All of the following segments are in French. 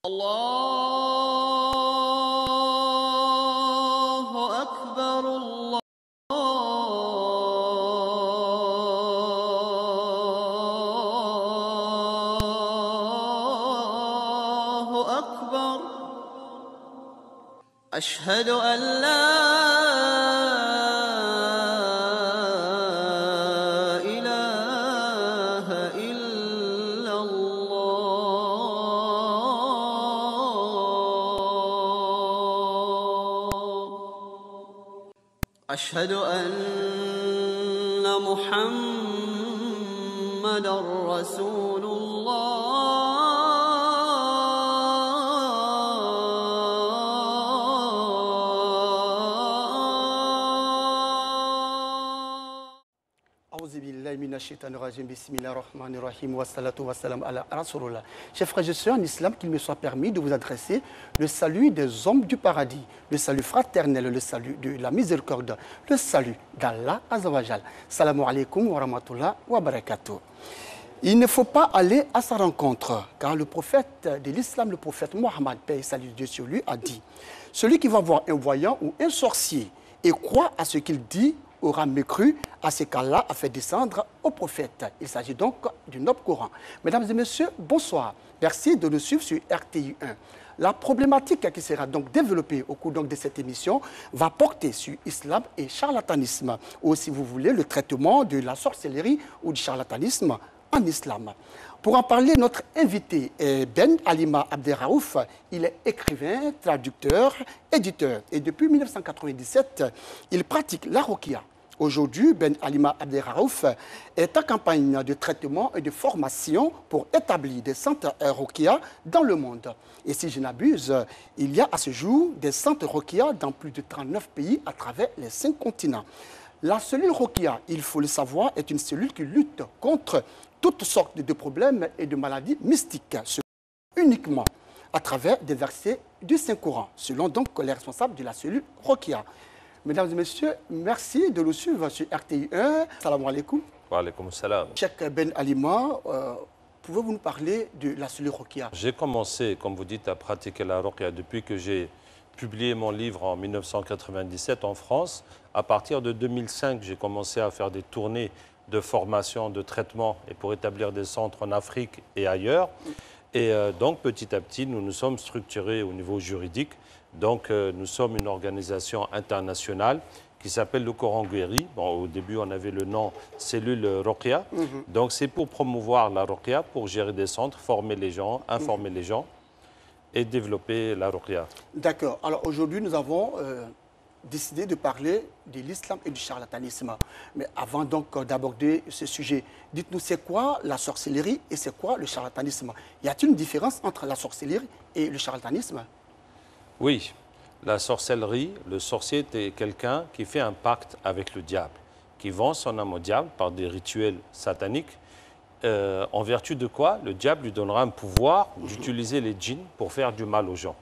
الله أكبر الله أكبر أشهد أن لا إله إلا الله أشهد أن محمدًا رسول Chers frères et sœurs en islam, qu'il me soit permis de vous adresser le salut des hommes du paradis, le salut fraternel, le salut de la miséricorde, le salut d'Allah Azawajal. Salamu alaikum wa rahmatullah wa barakatuh. Il ne faut pas aller à sa rencontre, car le prophète de l'islam, le prophète Mohammed, paix et salut de Dieu sur lui, a dit: celui qui va voir un voyant ou un sorcier et croit à ce qu'il dit aura mécru à ce qu'Allah a fait descendre au prophète. Il s'agit donc du Noble Coran. Mesdames et messieurs, bonsoir. Merci de nous suivre sur RTI 1. La problématique qui sera donc développée au cours de cette émission va porter sur l'islam et charlatanisme, ou si vous voulez, le traitement de la sorcellerie ou du charlatanisme en islam. Pour en parler, notre invité est Ben Alima Abderraouf. Il est écrivain, traducteur, éditeur. Et depuis 1997, il pratique la ruqya. Aujourd'hui, Ben Alima Abderraouf est en campagne de traitement et de formation pour établir des centres ruqya dans le monde. Et si je n'abuse, il y a à ce jour des centres ruqya dans plus de 39 pays à travers les 5 continents. La cellule ruqya, il faut le savoir, est une cellule qui lutte contre toutes sortes de problèmes et de maladies mystiques, uniquement à travers des versets du Saint-Coran, selon donc les responsables de la cellule ruqya. Mesdames et messieurs, merci de nous suivre sur RTI 1. Salam alaikum. Wa alaikum salam. Cheikh Ben Alima, pouvez-vous nous parler de la cellule ruqya? J'ai commencé, comme vous dites, à pratiquer la ruqya depuis que j'ai publié mon livre en 1997 en France. À partir de 2005, j'ai commencé à faire des tournées de formation, de traitement et pour établir des centres en Afrique et ailleurs. Et donc, petit à petit, nous nous sommes structurés au niveau juridique. Donc, nous sommes une organisation internationale qui s'appelle le Coran Guéri. Bon, au début, on avait le nom cellule ruqya. Donc, c'est pour promouvoir la ruqya, pour gérer des centres, former les gens, informer les gens et développer la ruqya. D'accord. Alors, aujourd'hui, nous avons décidé de parler de l'islam et du charlatanisme. Mais avant donc d'aborder ce sujet, dites-nous, c'est quoi la sorcellerie et c'est quoi le charlatanisme? Y a-t-il une différence entre la sorcellerie et le charlatanisme? Oui, la sorcellerie, le sorcier est quelqu'un qui fait un pacte avec le diable, qui vend son âme au diable par des rituels sataniques, en vertu de quoi le diable lui donnera un pouvoir d'utiliser les djinns pour faire du mal aux gens.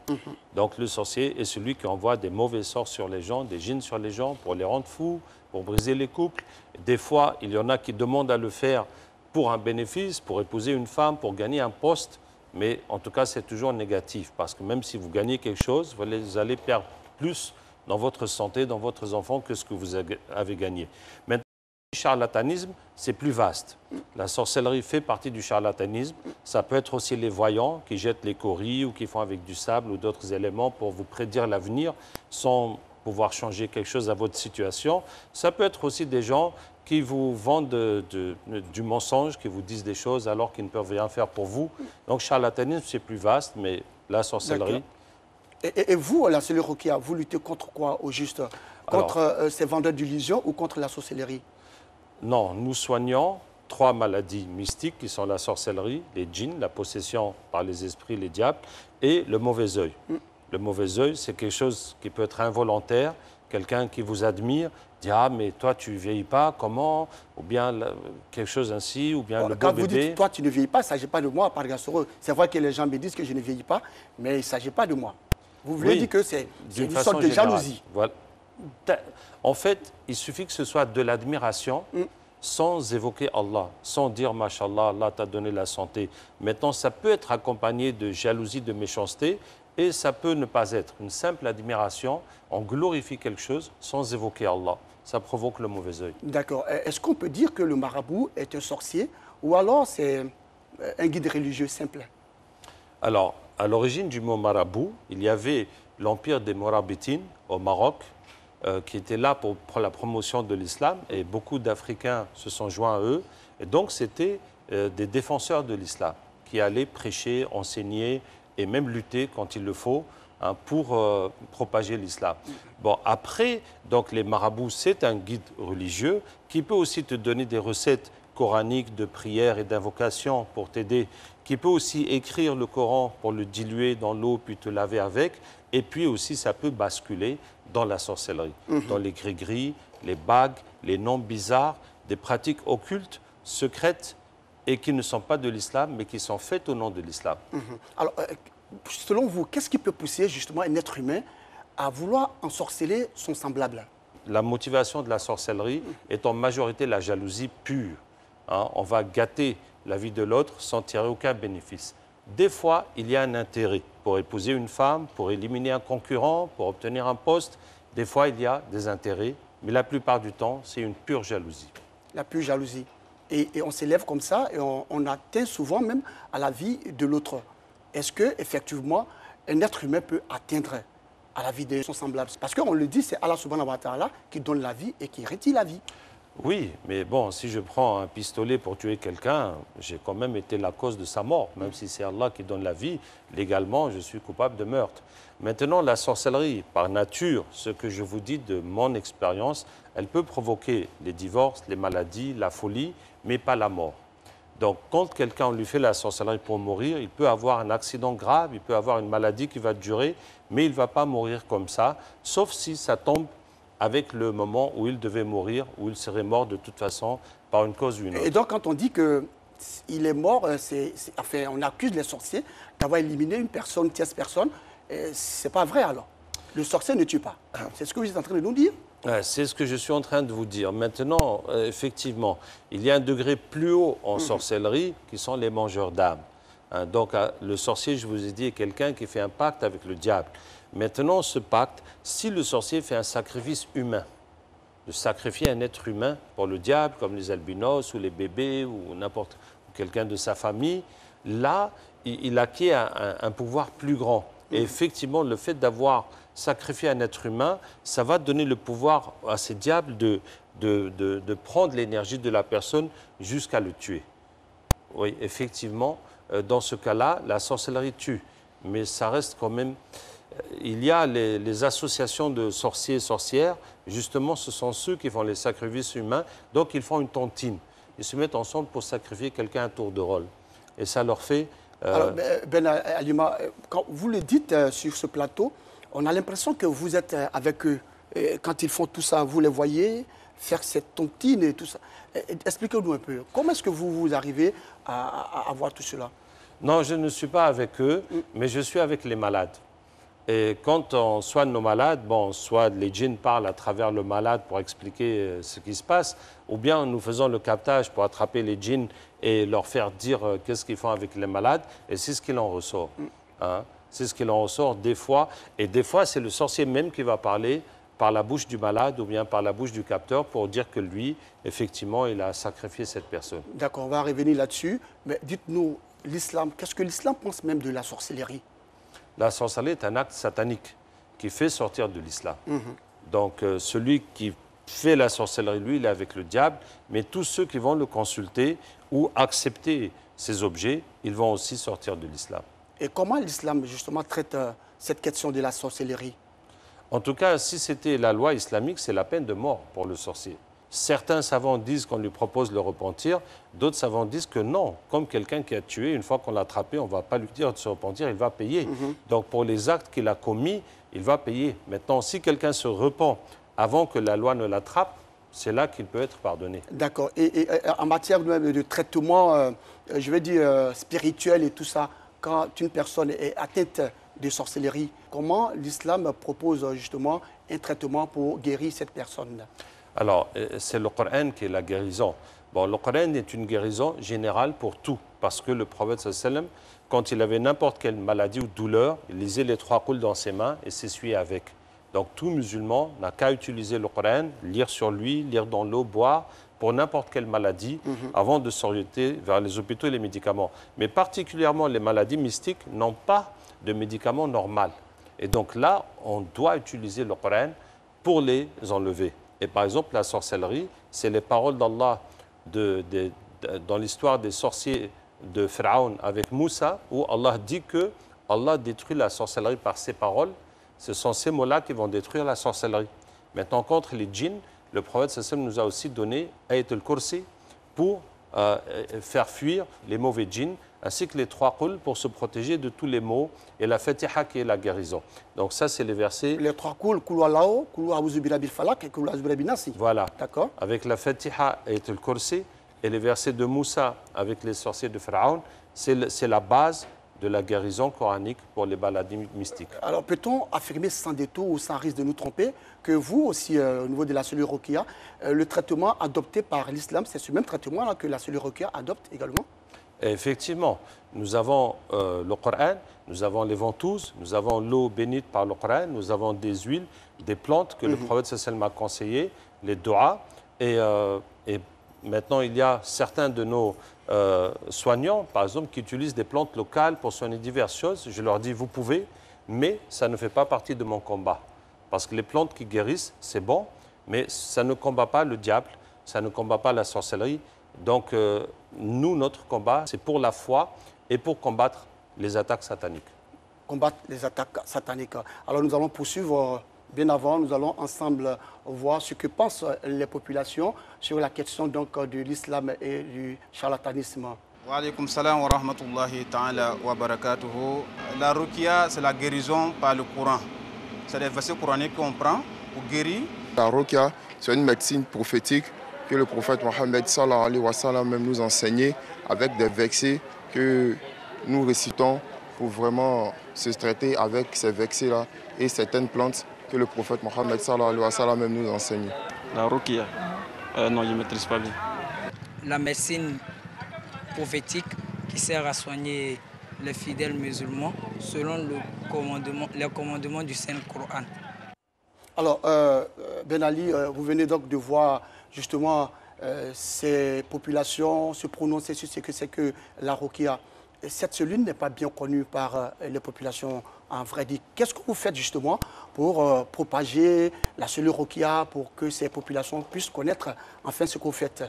Donc le sorcier est celui qui envoie des mauvais sorts sur les gens, des djinns sur les gens pour les rendre fous, pour briser les couples. Des fois, il y en a qui demandent à le faire pour un bénéfice, pour épouser une femme, pour gagner un poste. Mais en tout cas, c'est toujours négatif parce que même si vous gagnez quelque chose, vous allez perdre plus dans votre santé, dans votre enfant que ce que vous avez gagné. Maintenant, le charlatanisme, c'est plus vaste. La sorcellerie fait partie du charlatanisme. Ça peut être aussi les voyants qui jettent les coris ou qui font avec du sable ou d'autres éléments pour vous prédire l'avenir sans pouvoir changer quelque chose à votre situation. Ça peut être aussi des gens qui vous vendent du mensonge, qui vous disent des choses alors qu'ils ne peuvent rien faire pour vous. Donc, charlatanisme, c'est plus vaste, mais la sorcellerie... Et vous, la cellule ruqya, vous luttez contre quoi au juste? Contre ces vendeurs d'illusions ou contre la sorcellerie? Non, nous soignons 3 maladies mystiques qui sont la sorcellerie, les djinns, la possession par les esprits, les diables, et le mauvais œil. Le mauvais œil, c'est quelque chose qui peut être involontaire. Quelqu'un qui vous admire dit « Ah, mais toi, tu ne vieillis pas, comment ?» Ou bien quelque chose ainsi, ou bien le beau Quand bébé. vous dites « toi, tu ne vieillis pas », il ne s'agit pas de moi, par exemple. C'est vrai que les gens me disent que je ne vieillis pas, mais il ne s'agit pas de moi. Vous voulez dire que c'est une sorte de jalousie. Voilà. En fait, il suffit que ce soit de l'admiration. sans évoquer Allah, sans dire Mashallah, Allah t'a donné la santé. Maintenant, ça peut être accompagné de jalousie, de méchanceté, et ça peut ne pas être une simple admiration. On glorifie quelque chose sans évoquer Allah. Ça provoque le mauvais œil. D'accord. Est-ce qu'on peut dire que le marabout est un sorcier ou alors c'est un guide religieux simple? Alors, à l'origine du mot marabout, il y avait l'empire des Morabitines au Maroc, qui était là pour la promotion de l'islam, et beaucoup d'Africains se sont joints à eux. Et donc, c'était des défenseurs de l'islam qui allaient prêcher, enseigner et même lutter quand il le faut, hein, pour propager l'islam. Bon, après, donc les marabouts, c'est un guide religieux qui peut aussi te donner des recettes coraniques de prière et d'invocation pour t'aider, qui peut aussi écrire le Coran pour le diluer dans l'eau puis te laver avec, et puis aussi ça peut basculer dans la sorcellerie, dans les gris-gris, les bagues, les noms bizarres, des pratiques occultes, secrètes et qui ne sont pas de l'islam mais qui sont faites au nom de l'islam. Alors, selon vous, qu'est-ce qui peut pousser justement un être humain à vouloir ensorceler son semblable? La motivation de la sorcellerie est en majorité la jalousie pure. Hein, on va gâter la vie de l'autre sans tirer aucun bénéfice. Des fois, il y a un intérêt pour épouser une femme, pour éliminer un concurrent, pour obtenir un poste. Des fois, il y a des intérêts, mais la plupart du temps, c'est une pure jalousie. La pure jalousie. Et on s'élève comme ça et on atteint souvent même à la vie de l'autre. Est-ce que effectivement un être humain peut atteindre à la vie de son semblable? Parce qu'on le dit, c'est Allah subhanahu wa ta'ala qui donne la vie et qui retire la vie. Oui, mais bon, si je prends un pistolet pour tuer quelqu'un, j'ai quand même été la cause de sa mort. Même si c'est Allah qui donne la vie, légalement, je suis coupable de meurtre. Maintenant, la sorcellerie, par nature, ce que je vous dis de mon expérience, elle peut provoquer les divorces, les maladies, la folie, mais pas la mort. Donc, quand quelqu'un lui fait la sorcellerie pour mourir, il peut avoir un accident grave, il peut avoir une maladie qui va durer, mais il ne va pas mourir comme ça, sauf si ça tombe avec le moment où il devait mourir, où il serait mort de toute façon par une cause ou une autre. Et donc, quand on dit qu'il est mort, enfin, on accuse les sorciers d'avoir éliminé une personne, une tierce personne. Ce n'est pas vrai alors. Le sorcier ne tue pas. C'est ce que vous êtes en train de nous dire? C'est ce que je suis en train de vous dire. Maintenant, effectivement, il y a un degré plus haut en sorcellerie qui sont les mangeurs d'âmes. Hein, donc, le sorcier, je vous ai dit, est quelqu'un qui fait un pacte avec le diable. Maintenant, ce pacte, si le sorcier fait un sacrifice humain, de sacrifier un être humain pour le diable, comme les albinos ou les bébés ou n'importe quelqu'un de sa famille, là, il acquiert un pouvoir plus grand. Et effectivement, le fait d'avoir sacrifié un être humain, ça va donner le pouvoir à ces diables de prendre l'énergie de la personne jusqu'à le tuer. Oui, effectivement, dans ce cas-là, la sorcellerie tue. Mais ça reste quand même... Il y a les associations de sorciers et sorcières, justement, ce sont ceux qui font les sacrifices humains, donc ils font une tontine. Ils se mettent ensemble pour sacrifier quelqu'un à tour de rôle. Et ça leur fait... Alors, Ben Alima, quand vous le dites sur ce plateau, on a l'impression que vous êtes avec eux. Et quand ils font tout ça, vous les voyez faire cette tontine et tout ça. Expliquez-nous un peu, comment est-ce que vous arrivez à voir tout cela? Non, je ne suis pas avec eux, mais je suis avec les malades. Et quand on soigne nos malades, bon, soit les djinns parlent à travers le malade pour expliquer ce qui se passe, ou bien nous faisons le captage pour attraper les djinns et leur faire dire qu'est-ce qu'ils font avec les malades, et c'est ce qu'il en ressort. Hein? C'est ce qu'il en ressort des fois, et des fois c'est le sorcier même qui va parler par la bouche du malade ou bien par la bouche du capteur pour dire que lui, effectivement, il a sacrifié cette personne. D'accord, on va revenir là-dessus, mais dites-nous, l'islam, qu'est-ce que l'islam pense même de la sorcellerie? La sorcellerie est un acte satanique qui fait sortir de l'islam. Donc, celui qui fait la sorcellerie, lui, il est avec le diable, mais tous ceux qui vont le consulter ou accepter ces objets, ils vont aussi sortir de l'islam. Et comment l'islam, justement, traite cette question de la sorcellerie? En tout cas, si c'était la loi islamique, c'est la peine de mort pour le sorcier. Certains savants disent qu'on lui propose le repentir, d'autres savants disent que non. Comme quelqu'un qui a tué, une fois qu'on l'a attrapé, on ne va pas lui dire de se repentir, il va payer. Donc pour les actes qu'il a commis, il va payer. Maintenant, si quelqu'un se repent avant que la loi ne l'attrape, c'est là qu'il peut être pardonné. D'accord. Et en matière de traitement, je vais dire, spirituel et tout ça, quand une personne est atteinte de sorcellerie, comment l'islam propose justement un traitement pour guérir cette personne? Alors, c'est le Coran qui est la guérison. Bon, le Coran est une guérison générale pour tout, parce que le prophète sallam, quand il avait n'importe quelle maladie ou douleur, il lisait les 3 couls dans ses mains et s'essuyait avec. Donc tout musulman n'a qu'à utiliser le Coran, lire sur lui, lire dans l'eau, boire, pour n'importe quelle maladie, avant de s'orienter vers les hôpitaux et les médicaments. Mais particulièrement les maladies mystiques n'ont pas de médicaments normaux. Et donc là, on doit utiliser le Coran pour les enlever. Et par exemple, la sorcellerie, c'est les paroles d'Allah dans l'histoire des sorciers de Pharaon avec Moussa, où Allah dit que Allah détruit la sorcellerie par ses paroles. Ce sont ces mots-là qui vont détruire la sorcellerie. Maintenant, contre les djinns, le prophète sallam nous a aussi donné Ayat al-Kursi pour faire fuir les mauvais djinns, ainsi que les 3 qul pour se protéger de tous les maux, et la Fatiha qui est la guérison. Donc ça, c'est les versets... Les 3 qul, Qul Allahu, Qul A'udhu Birabbil Falaq et Qul A'udhu Birabbin Nas. Voilà. D'accord. Avec la Fatiha et le Kursi, et les versets de Moussa avec les sorciers de Pharaon, c'est la base de la guérison coranique pour les maladies mystiques. Alors peut-on affirmer sans détour ou sans risque de nous tromper que vous aussi, au niveau de la cellule Ruqya, le traitement adopté par l'islam, c'est ce même traitement là que la cellule Ruqya adopte également? Et effectivement, nous avons le Coran, nous avons les ventouses, nous avons l'eau bénite par le Coran, nous avons des huiles, des plantes que le prophète sallam a conseillées, les doigts. Et maintenant, il y a certains de nos soignants, par exemple, qui utilisent des plantes locales pour soigner diverses choses. Je leur dis, vous pouvez, mais ça ne fait pas partie de mon combat. Parce que les plantes qui guérissent, c'est bon, mais ça ne combat pas le diable, ça ne combat pas la sorcellerie. Donc, nous, notre combat, c'est pour la foi et pour combattre les attaques sataniques. Combattre les attaques sataniques. Alors, nous allons poursuivre bien avant. Nous allons ensemble voir ce que pensent les populations sur la question donc, de l'islam et du charlatanisme. Wa alaykoum salam wa rahmatullahi ta'ala wa barakatuhu. La ruqya, c'est la guérison par le Coran. C'est des versets coraniques qu'on prend pour guérir. La ruqya, c'est une médecine prophétique que le prophète Mohammed sallallahu alayhi wa sallam même nous enseignait avec des versets que nous récitons pour vraiment se traiter avec ces versets-là et certaines plantes que le prophète Mohammed sallallahu alayhi wa sallam même nous enseigne. La ruqya, non, je ne maîtrise pas bien. La médecine prophétique qui sert à soigner les fidèles musulmans selon les commandements du Saint-Coran. Alors, Ben Ali, vous venez donc de voir justement ces populations se prononcer sur ce que c'est que la ruqya. Cette cellule n'est pas bien connue par les populations en vrai dit. Qu'est-ce que vous faites justement pour propager la cellule ruqya pour que ces populations puissent connaître enfin ce que vous faites?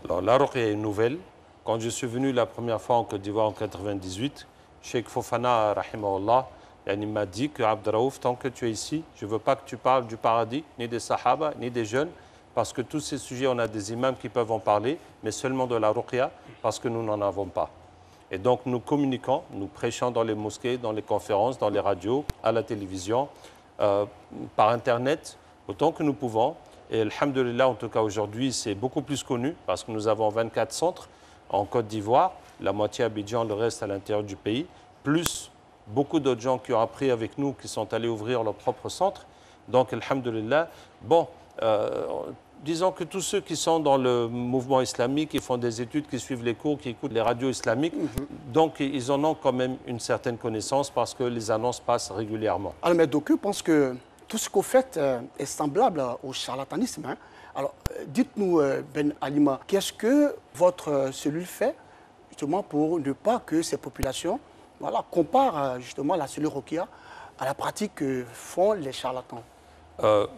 Alors, la ruqya est nouvelle. Quand je suis venu la première fois en Côte d'Ivoire en 1998, Cheikh Fofana, rahimahullah, il m'a dit que Abdraouf, tant que tu es ici, je ne veux pas que tu parles du paradis, ni des sahaba, ni des jeunes, parce que tous ces sujets, on a des imams qui peuvent en parler, mais seulement de la ruqya, parce que nous n'en avons pas. Et donc nous communiquons, nous prêchons dans les mosquées, dans les conférences, dans les radios, à la télévision, par Internet, autant que nous pouvons. Et alhamdulillah, en tout cas aujourd'hui, c'est beaucoup plus connu, parce que nous avons 24 centres en Côte d'Ivoire, la moitié à Abidjan, le reste à l'intérieur du pays, plus beaucoup d'autres gens qui ont appris avec nous, qui sont allés ouvrir leur propre centre. Donc, alhamdulillah, bon, disons que tous ceux qui sont dans le mouvement islamique, qui font des études, qui suivent les cours, qui écoutent les radios islamiques, donc ils en ont quand même une certaine connaissance parce que les annonces passent régulièrement. Alors, mais d'aucuns pensent que tout ce que vous faites est semblable au charlatanisme. Hein? Alors, dites-nous, Ben Alima, qu'est-ce que votre cellule fait justement pour ne pas que ces populations comparent justement la cellule ruqya à la pratique que font les charlatans?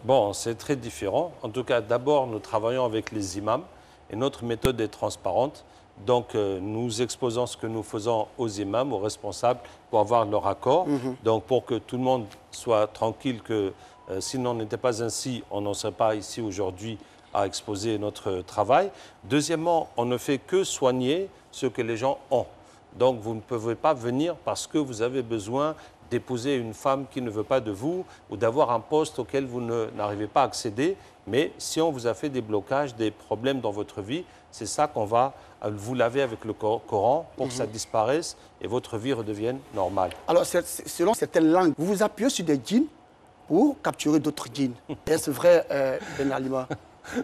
Bon, c'est très différent. En tout cas, d'abord, nous travaillons avec les imams et notre méthode est transparente. Donc, nous exposons ce que nous faisons aux imams, aux responsables, pour avoir leur accord. Donc, pour que tout le monde soit tranquille que si l'on n'était pas ainsi, on n'en serait pas ici aujourd'hui à exposer notre travail. Deuxièmement, on ne fait que soigner ce que les gens ont. Donc, vous ne pouvez pas venir parce que vous avez besoin d'épouser une femme qui ne veut pas de vous ou d'avoir un poste auquel vous n'arrivez pas à accéder. Mais si on vous a fait des blocages, des problèmes dans votre vie, c'est ça qu'on va vous laver avec le Coran pour que ça disparaisse et votre vie redevienne normale. Alors, selon certaines langues, vous vous appuyez sur des djinns pour capturer d'autres djinns. Est-ce vrai, Ben Alima?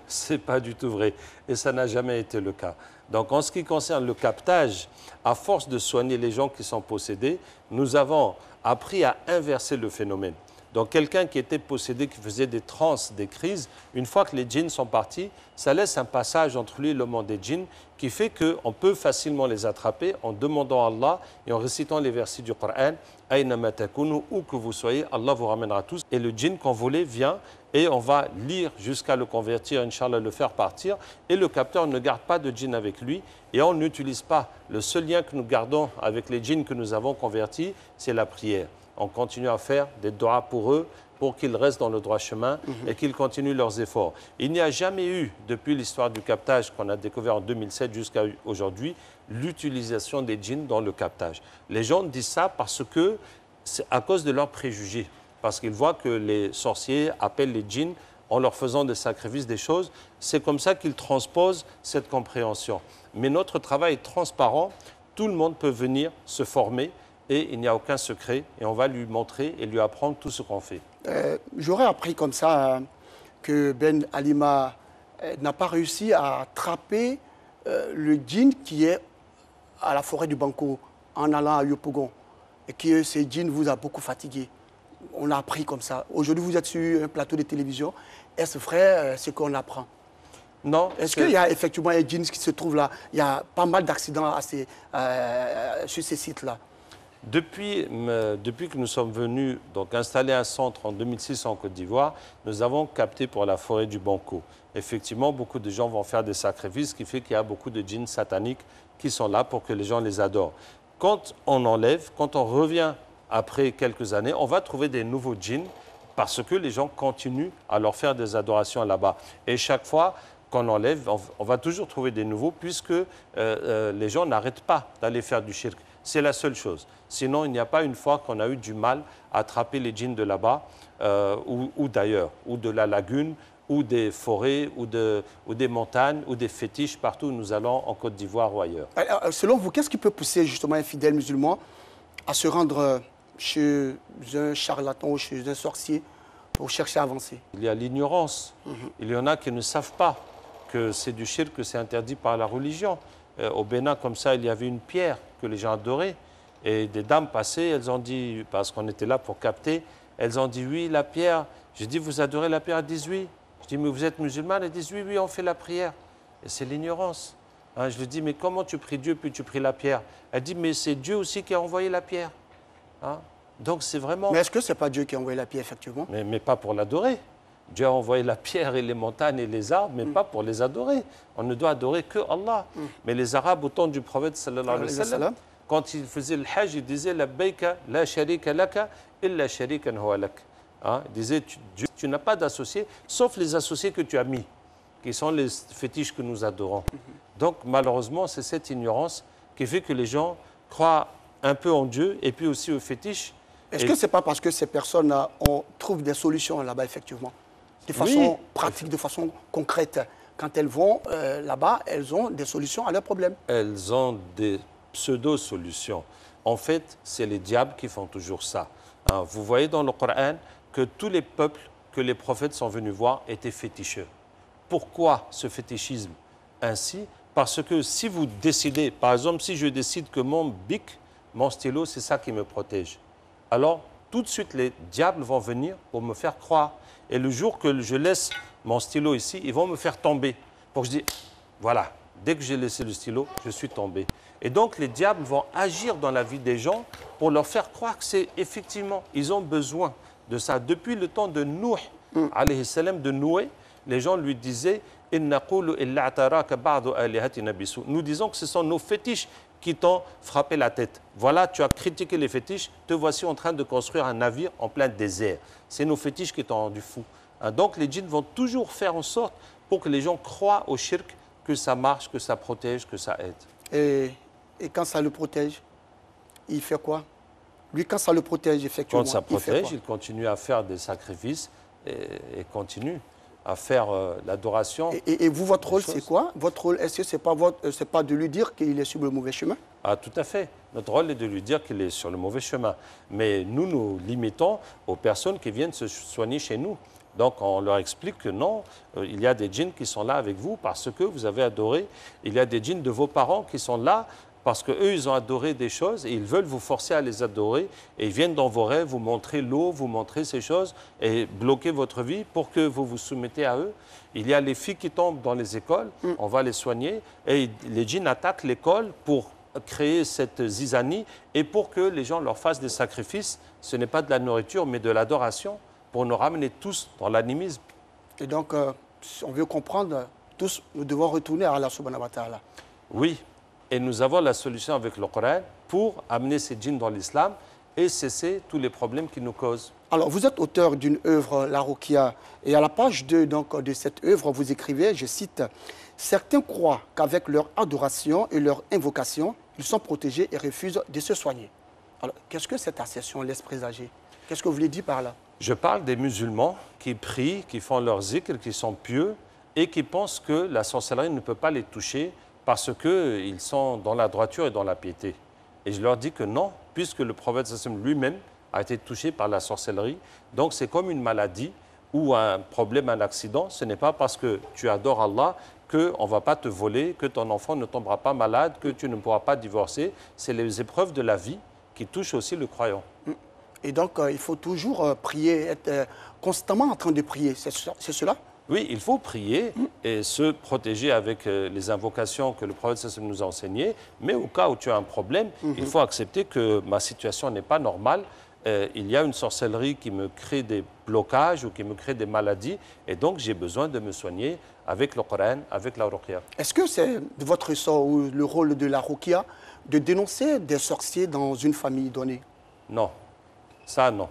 Ce n'est pas du tout vrai. Et ça n'a jamais été le cas. Donc en ce qui concerne le captage, à force de soigner les gens qui sont possédés, nous avons appris à inverser le phénomène. Donc quelqu'un qui était possédé, qui faisait des transes, des crises, une fois que les djinns sont partis, ça laisse un passage entre lui et le monde des djinns qui fait qu'on peut facilement les attraper en demandant à Allah et en récitant les versets du Coran. Aynama takunu, où que vous soyez, Allah vous ramènera tous. Et le djinn qu'on voulait vient et on va lire jusqu'à le convertir, Inch'Allah, le faire partir. Et le capteur ne garde pas de djinn avec lui et on n'utilise pas. Le seul lien que nous gardons avec les djinns que nous avons convertis, c'est la prière. On continue à faire des doigts pour eux, pour qu'ils restent dans le droit chemin et qu'ils continuent leurs efforts. Il n'y a jamais eu, depuis l'histoire du captage qu'on a découvert en 2007 jusqu'à aujourd'hui, l'utilisation des djinns dans le captage. Les gens disent ça parce que c'est à cause de leurs préjugés, parce qu'ils voient que les sorciers appellent les djinns en leur faisant des sacrifices, des choses. C'est comme ça qu'ils transposent cette compréhension. Mais notre travail est transparent, tout le monde peut venir se former, et il n'y a aucun secret, et on va lui montrer et lui apprendre tout ce qu'on fait. J'aurais appris comme ça que Ben Alima n'a pas réussi à attraper le djinn qui est à la forêt du Banco en allant à Yopougon, et que ce djinn vous a beaucoup fatigué. On a appris comme ça. Aujourd'hui, vous êtes sur un plateau de télévision. Est-ce vrai ce qu'on apprend? Non. Est-ce qu'il y a effectivement un djinn qui se trouve là? Il y a pas mal d'accidents sur ces sites-là. Depuis que nous sommes venus donc, installer un centre en 2006 en Côte d'Ivoire, nous avons capté pour la forêt du Banco. Effectivement, beaucoup de gens vont faire des sacrifices, ce qui fait qu'il y a beaucoup de djinns sataniques qui sont là pour que les gens les adorent. Quand on enlève, quand on revient après quelques années, on va trouver des nouveaux djinns parce que les gens continuent à leur faire des adorations là-bas. Et chaque fois qu'on enlève, on va toujours trouver des nouveaux puisque les gens n'arrêtent pas d'aller faire du shirk. C'est la seule chose. Sinon, il n'y a pas une fois qu'on a eu du mal à attraper les djinns de là-bas ou d'ailleurs, ou de la lagune, ou des forêts, ou des montagnes, ou des fétiches, partout où nous allons en Côte d'Ivoire ou ailleurs. Alors, selon vous, qu'est-ce qui peut pousser justement un fidèle musulman à se rendre chez un charlatan ou chez un sorcier pour chercher à avancer? Il y a l'ignorance. Il y en a qui ne savent pas que c'est du shirk, que c'est interdit par la religion. Au Bénin, comme ça, il y avait une pierre que les gens adoraient. Et des dames passaient, elles ont dit, parce qu'on était là pour capter, elles ont dit oui, la pierre. J'ai dit, vous adorez la pierre? Elles disent oui. Je dis, mais vous êtes musulmane? Elles disent oui, oui, on fait la prière. Et c'est l'ignorance. Hein, je lui dis, mais comment tu pries Dieu puis tu pries la pierre? Elle dit, mais c'est Dieu aussi qui a envoyé la pierre. Hein? Donc c'est vraiment... Mais est-ce que ce n'est pas Dieu qui a envoyé la pierre, effectivement? Mais pas pour l'adorer. Dieu a envoyé la pierre et les montagnes et les arbres, mais pas pour les adorer. On ne doit adorer que Allah. Mais les Arabes, au temps du prophète, sallallahu alayhi wa sallam, quand ils faisaient le hajj, ils disaient « Labbayka la sharika laka illa sharikan huwa lak ». Ils disaient « Tu n'as pas d'associés, sauf les associés que tu as mis, qui sont les fétiches que nous adorons ». Donc, malheureusement, c'est cette ignorance qui fait que les gens croient un peu en Dieu et puis aussi aux fétiches. Est-ce que ce n'est pas parce que ces personnes trouvent des solutions là-bas, effectivement, de façon pratique, de façon concrète? Quand elles vont là-bas, elles ont des solutions à leurs problèmes. Elles ont des pseudo-solutions. En fait, c'est les diables qui font toujours ça. Hein, vous voyez dans le Coran que tous les peuples que les prophètes sont venus voir étaient féticheux. Pourquoi ce fétichisme ainsi? Parce que si vous décidez, par exemple, si je décide que mon bic, mon stylo, c'est ça qui me protège, alors tout de suite les diables vont venir pour me faire croire. Et le jour que je laisse mon stylo ici, ils vont me faire tomber. Pour que je dise, voilà, dès que j'ai laissé le stylo, je suis tombé. Et donc les diables vont agir dans la vie des gens pour leur faire croire que c'est effectivement, ils ont besoin de ça. Depuis le temps de Nuh, alayhi salam, de Noé, les gens lui disaient, nous disons que ce sont nos fétiches qui t'ont frappé la tête. Voilà, tu as critiqué les fétiches, te voici en train de construire un navire en plein désert. C'est nos fétiches qui t'ont rendu fou. Donc les djinns vont toujours faire en sorte pour que les gens croient au shirk, que ça marche, que ça protège, que ça aide. Et quand ça le protège, il fait quoi? Lui, quand ça le protège, effectivement, quand ça protège, il continue à faire des sacrifices et continue à faire l'adoration. Et vous, votre rôle, c'est quoi? Votre rôle, est-ce que ce n'est pas de lui dire qu'il est sur le mauvais chemin? Ah, tout à fait. Notre rôle est de lui dire qu'il est sur le mauvais chemin. Mais nous nous limitons aux personnes qui viennent se soigner chez nous. Donc on leur explique que non, il y a des djinns qui sont là avec vous parce que vous avez adoré. Il y a des djinns de vos parents qui sont là parce qu'eux, ils ont adoré des choses et ils veulent vous forcer à les adorer. Et ils viennent dans vos rêves vous montrer l'eau, vous montrer ces choses et bloquer votre vie pour que vous vous soumettez à eux. Il y a les filles qui tombent dans les écoles, on va les soigner. Et les djinns attaquent l'école pour créer cette zizanie et pour que les gens leur fassent des sacrifices. Ce n'est pas de la nourriture, mais de l'adoration pour nous ramener tous dans l'animisme. Et donc, si on veut comprendre, tous, nous devons retourner à Allah subhanahu wa ta'ala. Oui, et nous avons la solution avec le Coran pour amener ces djinns dans l'islam et cesser tous les problèmes qui nous causent. Alors, vous êtes auteur d'une œuvre, la Ruqya, et à la page 2 donc, de cette œuvre, vous écrivez, je cite, « Certains croient qu'avec leur adoration et leur invocation, ils sont protégés et refusent de se soigner. » Alors, qu'est-ce que cette assertion laisse présager? Qu'est-ce que vous voulez dire par là? Je parle des musulmans qui prient, qui font leur zikr, qui sont pieux et qui pensent que la sorcellerie ne peut pas les toucher parce qu'ils sont dans la droiture et dans la piété. Et je leur dis que non, puisque le prophète lui-même a été touché par la sorcellerie. Donc c'est comme une maladie ou un problème, un accident. Ce n'est pas parce que tu adores Allah qu'on ne va pas te voler, que ton enfant ne tombera pas malade, que tu ne pourras pas divorcer. C'est les épreuves de la vie qui touchent aussi le croyant. Et donc, il faut toujours prier, être constamment en train de prier. C'est cela? Oui, il faut prier et se protéger avec les invocations que le prophète nous a enseignées. Mais au cas où tu as un problème, il faut accepter que ma situation n'est pas normale. Il y a une sorcellerie qui me crée des blocages ou qui me crée des maladies. Et donc, j'ai besoin de me soigner avec le Coran, avec la Ruqya. Est-ce que c'est votre ressort ou le rôle de la Ruqya de dénoncer des sorciers dans une famille donnée? Non, ça non.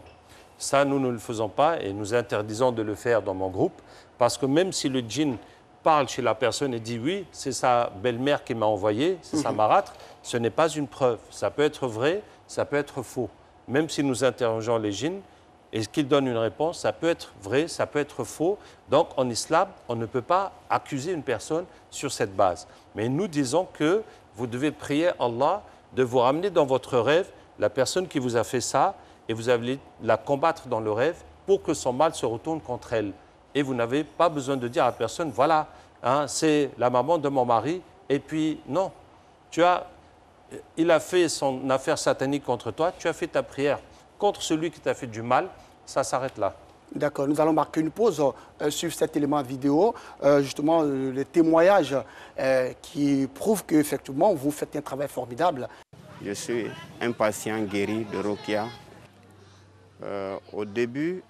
Ça, nous ne le faisons pas et nous interdisons de le faire dans mon groupe parce que même si le djinn parle chez la personne et dit oui, c'est sa belle-mère qui m'a envoyé, c'est sa marâtre, ce n'est pas une preuve. Ça peut être vrai, ça peut être faux. Même si nous interrogeons les djinns et qu'ils donnent une réponse, ça peut être vrai, ça peut être faux. Donc en islam, on ne peut pas accuser une personne sur cette base. Mais nous disons que vous devez prier Allah de vous ramener dans votre rêve la personne qui vous a fait ça et vous allez la combattre dans le rêve pour que son mal se retourne contre elle. Et vous n'avez pas besoin de dire à la personne, voilà, hein, c'est la maman de mon mari. Et puis, non, il a fait son affaire satanique contre toi, tu as fait ta prière contre celui qui t'a fait du mal, ça s'arrête là. D'accord, nous allons marquer une pause sur cet élément vidéo, justement le témoignage qui prouve qu'effectivement vous faites un travail formidable. Je suis un patient guéri de Ruqya. Au début,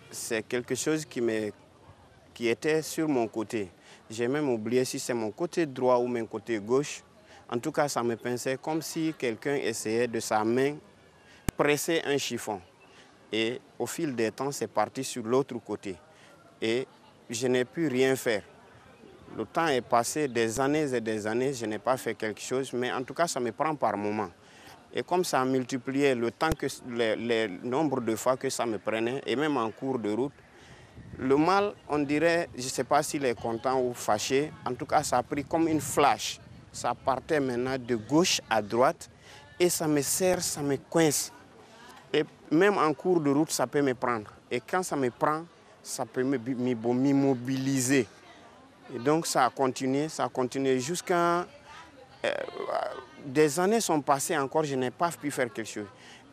c'est quelque chose qui était sur mon côté. J'ai même oublié si c'est mon côté droit ou mon côté gauche. En tout cas, ça me pinçait comme si quelqu'un essayait de sa main presser un chiffon. Et au fil des temps, c'est parti sur l'autre côté. Et je n'ai pu rien faire. Le temps est passé, des années et des années, je n'ai pas fait quelque chose, mais en tout cas, ça me prend par moment. Et comme ça a multiplié le temps, le nombre de fois que ça me prenait, et même en cours de route, le mal, on dirait, je ne sais pas s'il est content ou fâché, en tout cas, ça a pris comme une flash. Ça partait maintenant de gauche à droite, et ça me serre, ça me coince. Et même en cours de route, ça peut me prendre. Et quand ça me prend, ça peut m'immobiliser. Et donc ça a continué jusqu'à... des années sont passées encore, je n'ai pas pu faire quelque chose.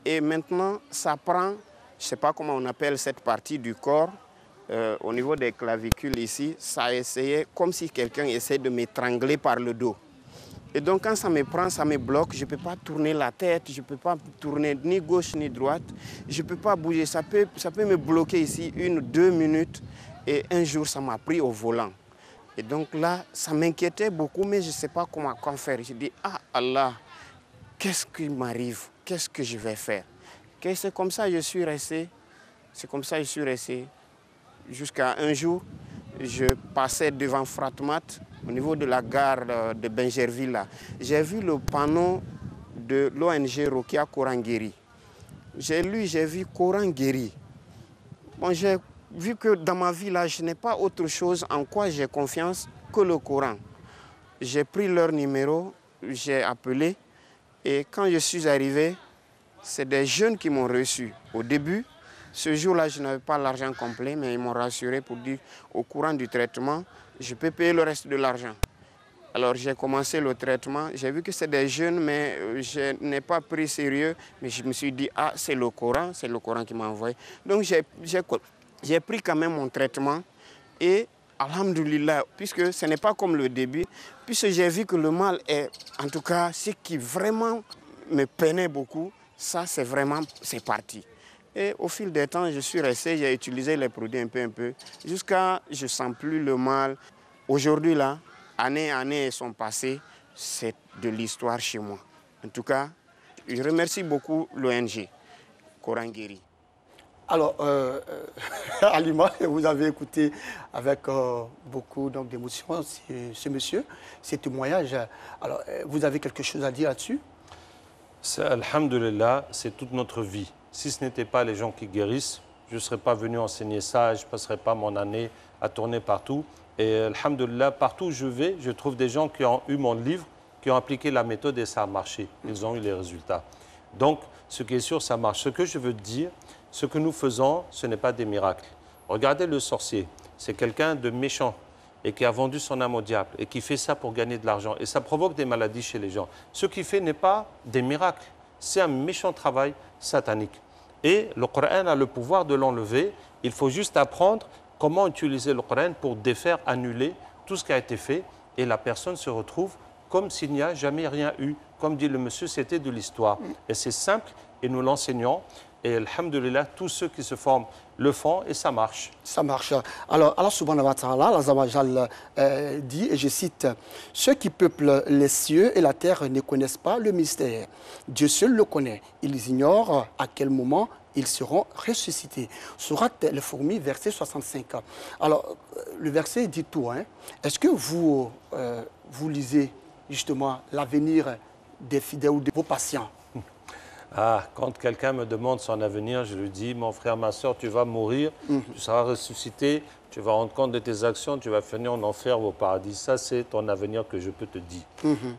Et maintenant, ça prend, je ne sais pas comment on appelle cette partie du corps, au niveau des clavicules ici, ça a essayé, comme si quelqu'un essaie de m'étrangler par le dos. Et donc quand ça me prend, ça me bloque, je ne peux pas tourner la tête, je ne peux pas tourner ni gauche ni droite, je ne peux pas bouger, ça peut me bloquer ici 1-2 minutes. Et un jour, ça m'a pris au volant. Et donc là, ça m'inquiétait beaucoup, mais je ne sais pas quoi faire. Je dis, ah Allah, qu'est-ce qui m'arrive? Qu'est-ce que je vais faire? C'est comme ça que je suis resté. C'est comme ça que je suis resté. Jusqu'à un jour, je passais devant Fratmat, au niveau de la gare de Benjerville. J'ai vu le panneau de l'ONG Ruqya Coran Guéri. J'ai lu, j'ai vu Coran Guéri. Bon, j'ai vu que dans ma vie, là, je n'ai pas autre chose en quoi j'ai confiance que le Coran. J'ai pris leur numéro, j'ai appelé, et quand je suis arrivé, c'est des jeunes qui m'ont reçu. Au début, Ce jour-là, je n'avais pas l'argent complet, mais ils m'ont rassuré pour dire au courant du traitement, je peux payer le reste de l'argent. Alors j'ai commencé le traitement, j'ai vu que c'est des jeunes, mais je n'ai pas pris sérieux, mais je me suis dit, ah, c'est le Coran qui m'a envoyé. Donc j'ai pris quand même mon traitement et alhamdoulilah, puisque ce n'est pas comme le début, puisque j'ai vu que le mal est, en tout cas, ce qui vraiment me peinait beaucoup, ça c'est parti. Et au fil des temps, je suis resté, j'ai utilisé les produits un peu, jusqu'à je ne sens plus le mal. Aujourd'hui là, années sont passées, c'est de l'histoire chez moi. En tout cas, je remercie beaucoup l'ONG Coran Guéri. Alors, Halima, vous avez écouté avec beaucoup d'émotion ce monsieur, ces témoignages. Alors, vous avez quelque chose à dire là-dessus? Alhamdulillah, c'est toute notre vie. Si ce n'était pas les gens qui guérissent, je ne serais pas venu enseigner ça, je ne passerais pas mon année à tourner partout. Et alhamdulillah, partout où je vais, je trouve des gens qui ont eu mon livre, qui ont appliqué la méthode et ça a marché. Ils ont eu les résultats. Donc, ce qui est sûr, ça marche. Ce que je veux dire, ce que nous faisons, ce n'est pas des miracles. Regardez le sorcier. C'est quelqu'un de méchant et qui a vendu son âme au diable et qui fait ça pour gagner de l'argent. Et ça provoque des maladies chez les gens. Ce qu'il fait n'est pas des miracles. C'est un méchant travail satanique. Et le Coran a le pouvoir de l'enlever. Il faut juste apprendre comment utiliser le Coran pour défaire, annuler tout ce qui a été fait. Et la personne se retrouve comme s'il n'y a jamais rien eu. Comme dit le monsieur, c'était de l'histoire. Et c'est simple et nous l'enseignons. Et alhamdulillah, tous ceux qui se forment le font et ça marche. Ça marche. Alors, Allah subhanahu wa ta'ala, Allah Azawajal dit, et je cite, « Ceux qui peuplent les cieux et la terre ne connaissent pas le mystère. Dieu seul le connaît. Ils ignorent à quel moment ils seront ressuscités. » Sourate al-Fourmi, verset 65. Alors, le verset dit tout. Hein. Est-ce que vous, vous lisez justement l'avenir des fidèles ou de vos patients? Ah, quand quelqu'un me demande son avenir, je lui dis, mon frère, ma soeur, tu vas mourir, tu seras ressuscité, tu vas rendre compte de tes actions, tu vas finir en enfer ou au paradis. Ça, c'est ton avenir que je peux te dire.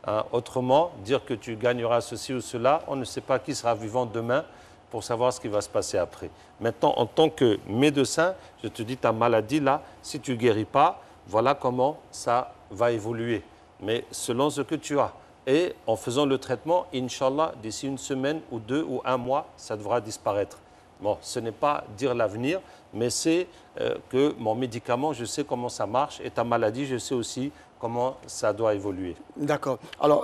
Hein, autrement, dire que tu gagneras ceci ou cela, on ne sait pas qui sera vivant demain pour savoir ce qui va se passer après. Maintenant, en tant que médecin, je te dis, ta maladie, là, si tu ne guéris pas, voilà comment ça va évoluer. Mais selon ce que tu as. Et en faisant le traitement, Inch'Allah, d'ici une semaine ou 2 ou 1 mois, ça devra disparaître. Bon, ce n'est pas dire l'avenir, mais c'est que mon médicament, je sais comment ça marche, et ta maladie, je sais aussi comment ça doit évoluer. D'accord. Alors,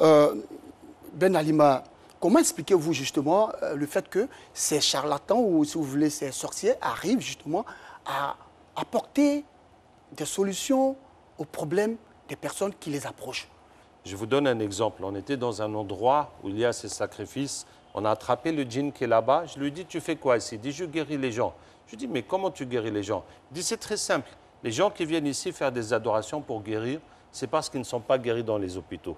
Ben Halima, comment expliquez-vous justement le fait que ces charlatans, ou si vous voulez, ces sorciers, arrivent justement à apporter des solutions aux problèmes des personnes qui les approchent? Je vous donne un exemple. On était dans un endroit où il y a ces sacrifices. On a attrapé le djinn qui est là-bas. Je lui dis, tu fais quoi ici? Il dit, je guéris les gens. Je lui dis, mais comment tu guéris les gens? Il dit, c'est très simple. Les gens qui viennent ici faire des adorations pour guérir, c'est parce qu'ils ne sont pas guéris dans les hôpitaux.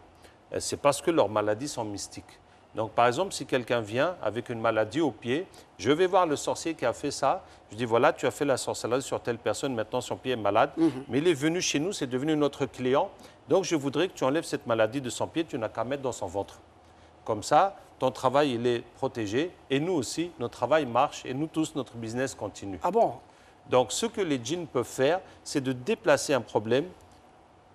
C'est parce que leurs maladies sont mystiques. Donc, par exemple, si quelqu'un vient avec une maladie au pied, je vais voir le sorcier qui a fait ça. Je dis, voilà, tu as fait la sorcellerie sur telle personne, maintenant son pied est malade. Mais il est venu chez nous, c'est devenu notre client. Donc, je voudrais que tu enlèves cette maladie de son pied, tu n'as qu'à mettre dans son ventre. Comme ça, ton travail, il est protégé. Et nous aussi, notre travail marche. Et nous tous, notre business continue. Ah bon? Donc, ce que les djinns peuvent faire, c'est de déplacer un problème,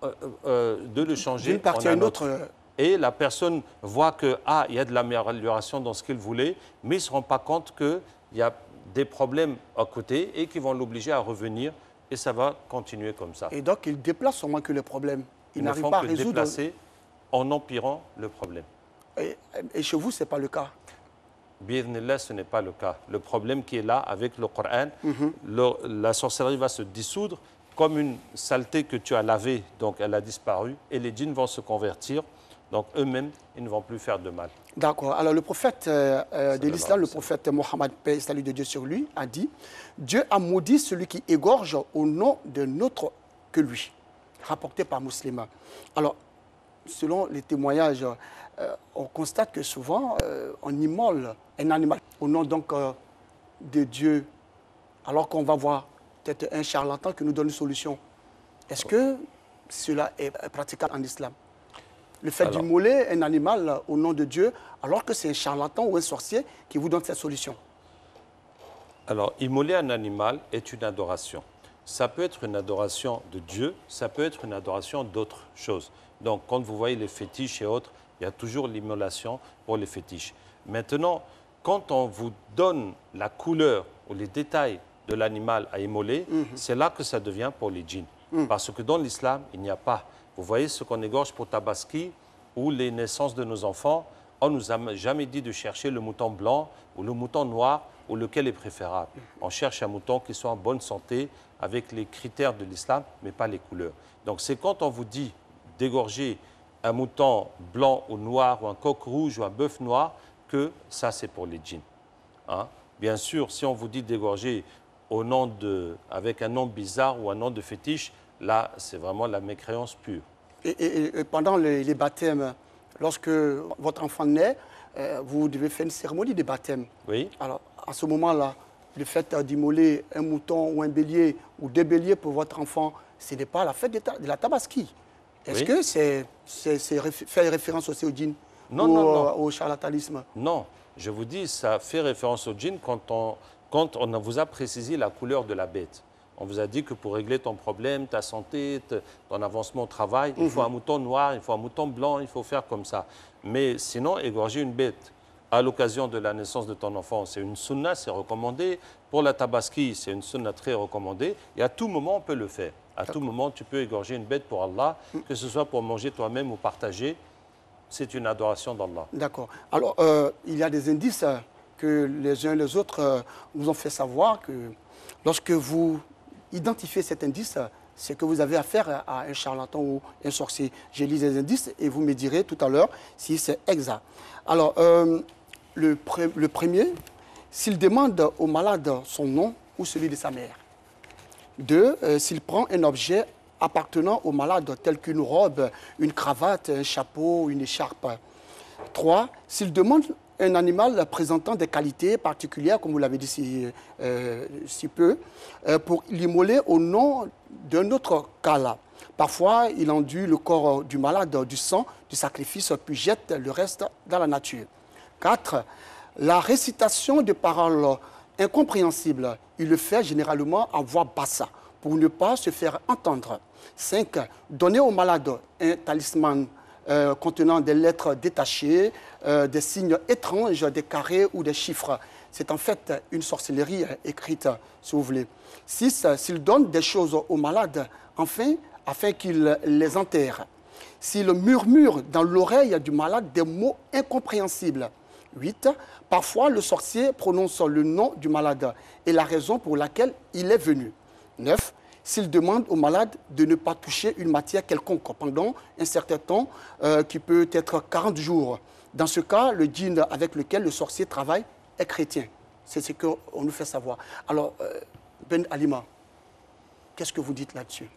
de le changer d'une partie en à un une autre. autre. Et la personne voit que, ah, il y a de l'amélioration dans ce qu'il voulait, mais il ne se rend pas compte qu'il y a des problèmes à côté et qui vont l'obliger à revenir. Et ça va continuer comme ça. Et donc, ils déplacent seulement que le problème. Ils ne n'arrivent font pas à que résoudre. déplacer en empirant le problème. Et chez vous, ce n'est pas le cas? Bi'idhnillah, ce n'est pas le cas. Le problème qui est là avec le Coran, la sorcellerie va se dissoudre comme une saleté que tu as lavée, donc elle a disparu, et les djinns vont se convertir, donc eux-mêmes, ils ne vont plus faire de mal. D'accord. Alors le prophète de l'islam, le prophète Mohammed, paix et salut de Dieu sur lui, a dit « Dieu a maudit celui qui égorge au nom d'un autre que lui », rapporté par Musulman. Alors, selon les témoignages, on constate que souvent, on immole un animal au nom donc de Dieu, alors qu'on va voir peut-être un charlatan qui nous donne une solution. Est-ce que cela est praticable en islam? Le fait d'immoler un animal au nom de Dieu, alors que c'est un charlatan ou un sorcier qui vous donne cette solution? Alors, immoler un animal est une adoration. Ça peut être une adoration de Dieu, ça peut être une adoration d'autres choses. Donc, quand vous voyez les fétiches et autres, il y a toujours l'immolation pour les fétiches. Maintenant, quand on vous donne la couleur ou les détails de l'animal à immoler, c'est là que ça devient pour les djinns. Parce que dans l'islam, il n'y a pas. Vous voyez ce qu'on égorge pour Tabaski ou les naissances de nos enfants, on ne nous a jamais dit de chercher le mouton blanc ou le mouton noir ou lequel est préférable. On cherche un mouton qui soit en bonne santé avec les critères de l'islam, mais pas les couleurs. Donc c'est quand on vous dit d'égorger un mouton blanc ou noir ou un coq rouge ou un bœuf noir que ça c'est pour les djinns. Hein? Bien sûr, si on vous dit d'égorger avec un nom bizarre ou un nom de fétiche, là c'est vraiment la mécréance pure. Et pendant les baptêmes, lorsque votre enfant naît, vous devez faire une cérémonie de baptême. Oui. Alors, à ce moment-là, le fait d'immoler un mouton ou un bélier ou deux béliers pour votre enfant, ce n'est pas la fête de la Tabaski. Est-ce que c'est fait référence aussi au djinn au charlatanisme? Non, je vous dis, ça fait référence au djinn quand on vous a précisé la couleur de la bête. On vous a dit que pour régler ton problème, ta santé, ton avancement au travail, il faut un mouton noir, il faut un mouton blanc, il faut faire comme ça. Mais sinon, égorger une bête à l'occasion de la naissance de ton enfant, c'est une sunna, c'est recommandé. Pour la tabaski, c'est une sunna très recommandée. Et à tout moment, on peut le faire. À tout moment, tu peux égorger une bête pour Allah, que ce soit pour manger toi-même ou partager. C'est une adoration d'Allah. D'accord. Alors, il y a des indices que les uns et les autres nous ont fait savoir que lorsque vous identifiez cet indice, c'est que vous avez affaire à un charlatan ou un sorcier. Je lis les indices et vous me direz tout à l'heure si c'est exact. Alors, le premier, s'il demande au malade son nom ou celui de sa mère. 2, s'il prend un objet appartenant au malade, tel qu'une robe, une cravate, un chapeau, une écharpe. 3, s'il demande un animal présentant des qualités particulières, comme vous l'avez dit si peu, pour l'immoler au nom d'un autre cas là. Parfois, il enduit le corps du malade du sang, du sacrifice, puis jette le reste dans la nature. 4, la récitation de paroles incompréhensibles, il le fait généralement à voix basse, pour ne pas se faire entendre. 5, donner au malade un talisman contenant des lettres détachées, des signes étranges, des carrés ou des chiffres. C'est en fait une sorcellerie écrite, si vous voulez. 6, s'il donne des choses au malade, afin qu'il les enterre. S'il murmure dans l'oreille du malade des mots incompréhensibles. 8, parfois le sorcier prononce le nom du malade et la raison pour laquelle il est venu. 9, s'il demande au malade de ne pas toucher une matière quelconque pendant un certain temps, qui peut être 40 jours. Dans ce cas, le djinn avec lequel le sorcier travaille est chrétien. C'est ce qu'on nous fait savoir. Alors, Ben Alima, qu'est-ce que vous dites là-dessus?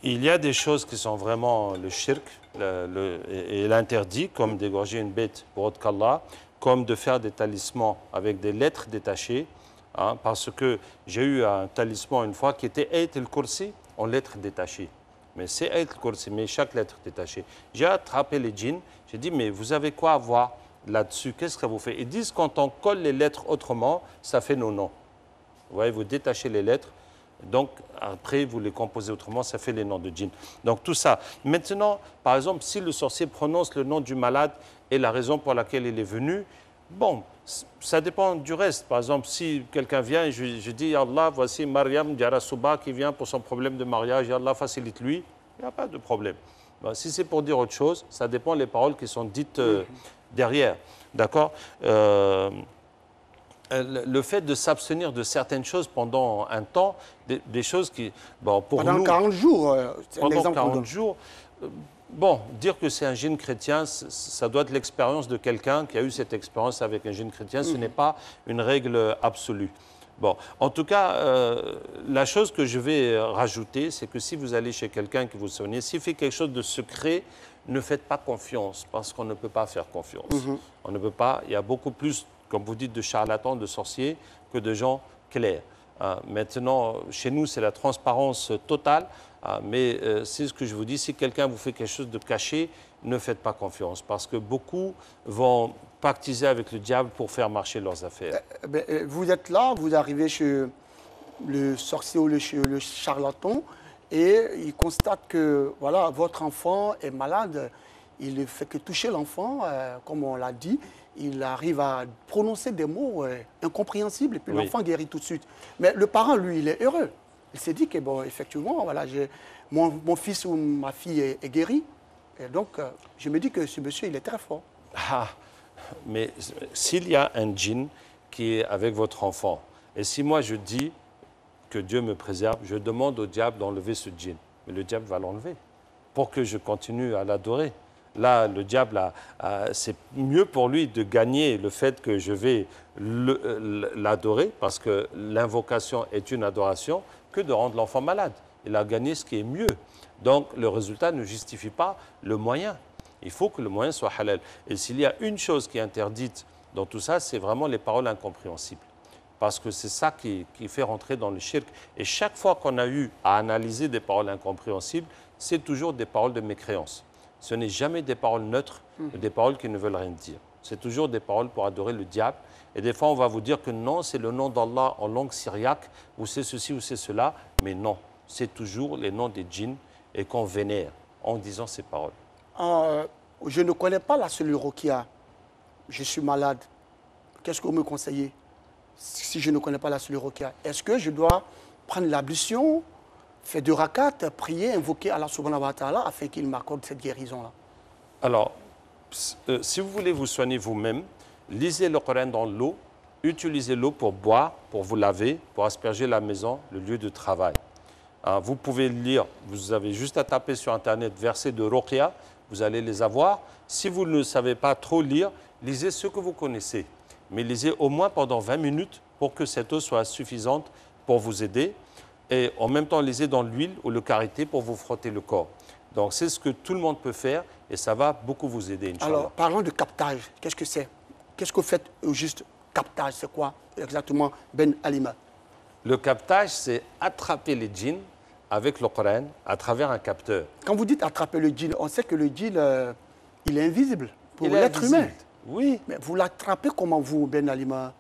Il y a des choses qui sont vraiment le shirk et l'interdit, comme d'égorger une bête pour autre qu'Allah, comme de faire des talismans avec des lettres détachées. Hein, parce que j'ai eu un talisman une fois qui était Ayat al-Kursi en lettres détachées. Mais c'est Ayat al-Kursi, mais chaque lettre détachée. J'ai attrapé les djinns, j'ai dit, mais vous avez quoi à voir là-dessus? Qu'est-ce que ça vous fait? Ils disent, quand on colle les lettres autrement, ça fait nos noms. Vous voyez, vous détachez les lettres, donc après vous les composez autrement, ça fait les noms de djinns. Donc tout ça. Maintenant, par exemple, si le sorcier prononce le nom du malade et la raison pour laquelle il est venu, bon, ça dépend du reste. Par exemple, si quelqu'un vient et je dis, Allah, voici Mariam Diarasuba qui vient pour son problème de mariage, Allah facilite-lui, il n'y a pas de problème. Ben, si c'est pour dire autre chose, ça dépend des paroles qui sont dites derrière. D'accord? Le fait de s'abstenir de certaines choses pendant un temps, des choses qui... Bon, pour pendant nous, 40 jours, pendant 40 jours, bon, dire que c'est un djinn chrétien, ça doit être l'expérience de quelqu'un qui a eu cette expérience avec un djinn chrétien. Ce n'est pas une règle absolue. Bon, en tout cas, la chose que je vais rajouter, c'est que si vous allez chez quelqu'un qui vous soigne, s'il fait quelque chose de secret, ne faites pas confiance, parce qu'on ne peut pas faire confiance. On ne peut pas, il y a beaucoup plus, comme vous dites, de charlatans, de sorciers, que de gens clairs. Maintenant, chez nous, c'est la transparence totale. Mais c'est ce que je vous dis, si quelqu'un vous fait quelque chose de caché, ne faites pas confiance. Parce que beaucoup vont pactiser avec le diable pour faire marcher leurs affaires. Vous êtes là, vous arrivez chez le sorcier ou le charlatan et il constate que voilà, votre enfant est malade. Il ne fait que toucher l'enfant, comme on l'a dit. Il arrive à prononcer des mots incompréhensibles et puis l'enfant guérit tout de suite. Mais le parent, lui, il est heureux. Il s'est dit que, bon, effectivement, voilà, mon fils ou ma fille est guéri. Et donc, je me dis que ce monsieur, il est très fort. Mais s'il y a un djinn qui est avec votre enfant, et si moi je dis que Dieu me préserve, je demande au diable d'enlever ce djinn. Mais le diable va l'enlever pour que je continue à l'adorer. Là, le diable, c'est mieux pour lui de gagner le fait que je vais l'adorer, parce que l'invocation est une adoration, que de rendre l'enfant malade. Il a gagné ce qui est mieux. Donc, le résultat ne justifie pas le moyen. Il faut que le moyen soit halal. Et s'il y a une chose qui est interdite dans tout ça, c'est vraiment les paroles incompréhensibles. Parce que c'est ça qui fait rentrer dans le shirk. Et chaque fois qu'on a eu à analyser des paroles incompréhensibles, c'est toujours des paroles de mécréance. Ce n'est jamais des paroles neutres, des paroles qui ne veulent rien dire. C'est toujours des paroles pour adorer le diable. Et des fois, on va vous dire que non, c'est le nom d'Allah en langue syriaque, ou c'est ceci ou c'est cela. Mais non, c'est toujours les noms des djinns et qu'on vénère en disant ces paroles. Je ne connais pas la cellule Rokia. Je suis malade. Qu'est-ce que vous me conseillez si je ne connais pas la cellule Rokia? Est-ce que je dois prendre l'ablution, faire 2 rakats, prier, invoquer Allah subhanahu wa ta'ala afin qu'il m'accorde cette guérison-là? Alors, si vous voulez vous soigner vous-même, lisez le Coran dans l'eau, utilisez l'eau pour boire, pour vous laver, pour asperger la maison, le lieu de travail. Vous pouvez lire, vous avez juste à taper sur Internet versets de Ruqya, vous allez les avoir. Si vous ne savez pas trop lire, lisez ce que vous connaissez. Mais lisez au moins pendant 20 minutes pour que cette eau soit suffisante pour vous aider. Et en même temps, lisez dans l'huile ou le karité pour vous frotter le corps. Donc, c'est ce que tout le monde peut faire et ça va beaucoup vous aider, Inch'Allah. Alors, parlons de captage. Qu'est-ce que c'est? Qu'est-ce que vous faites au juste captage? C'est quoi exactement, Ben Alima? Le captage, c'est attraper les djinns avec le Coran à travers un capteur. Quand vous dites attraper le djinn, on sait que le djinn, il est invisible pour l'être humain. Oui. Mais vous l'attrapez comment, vous, Ben Alima?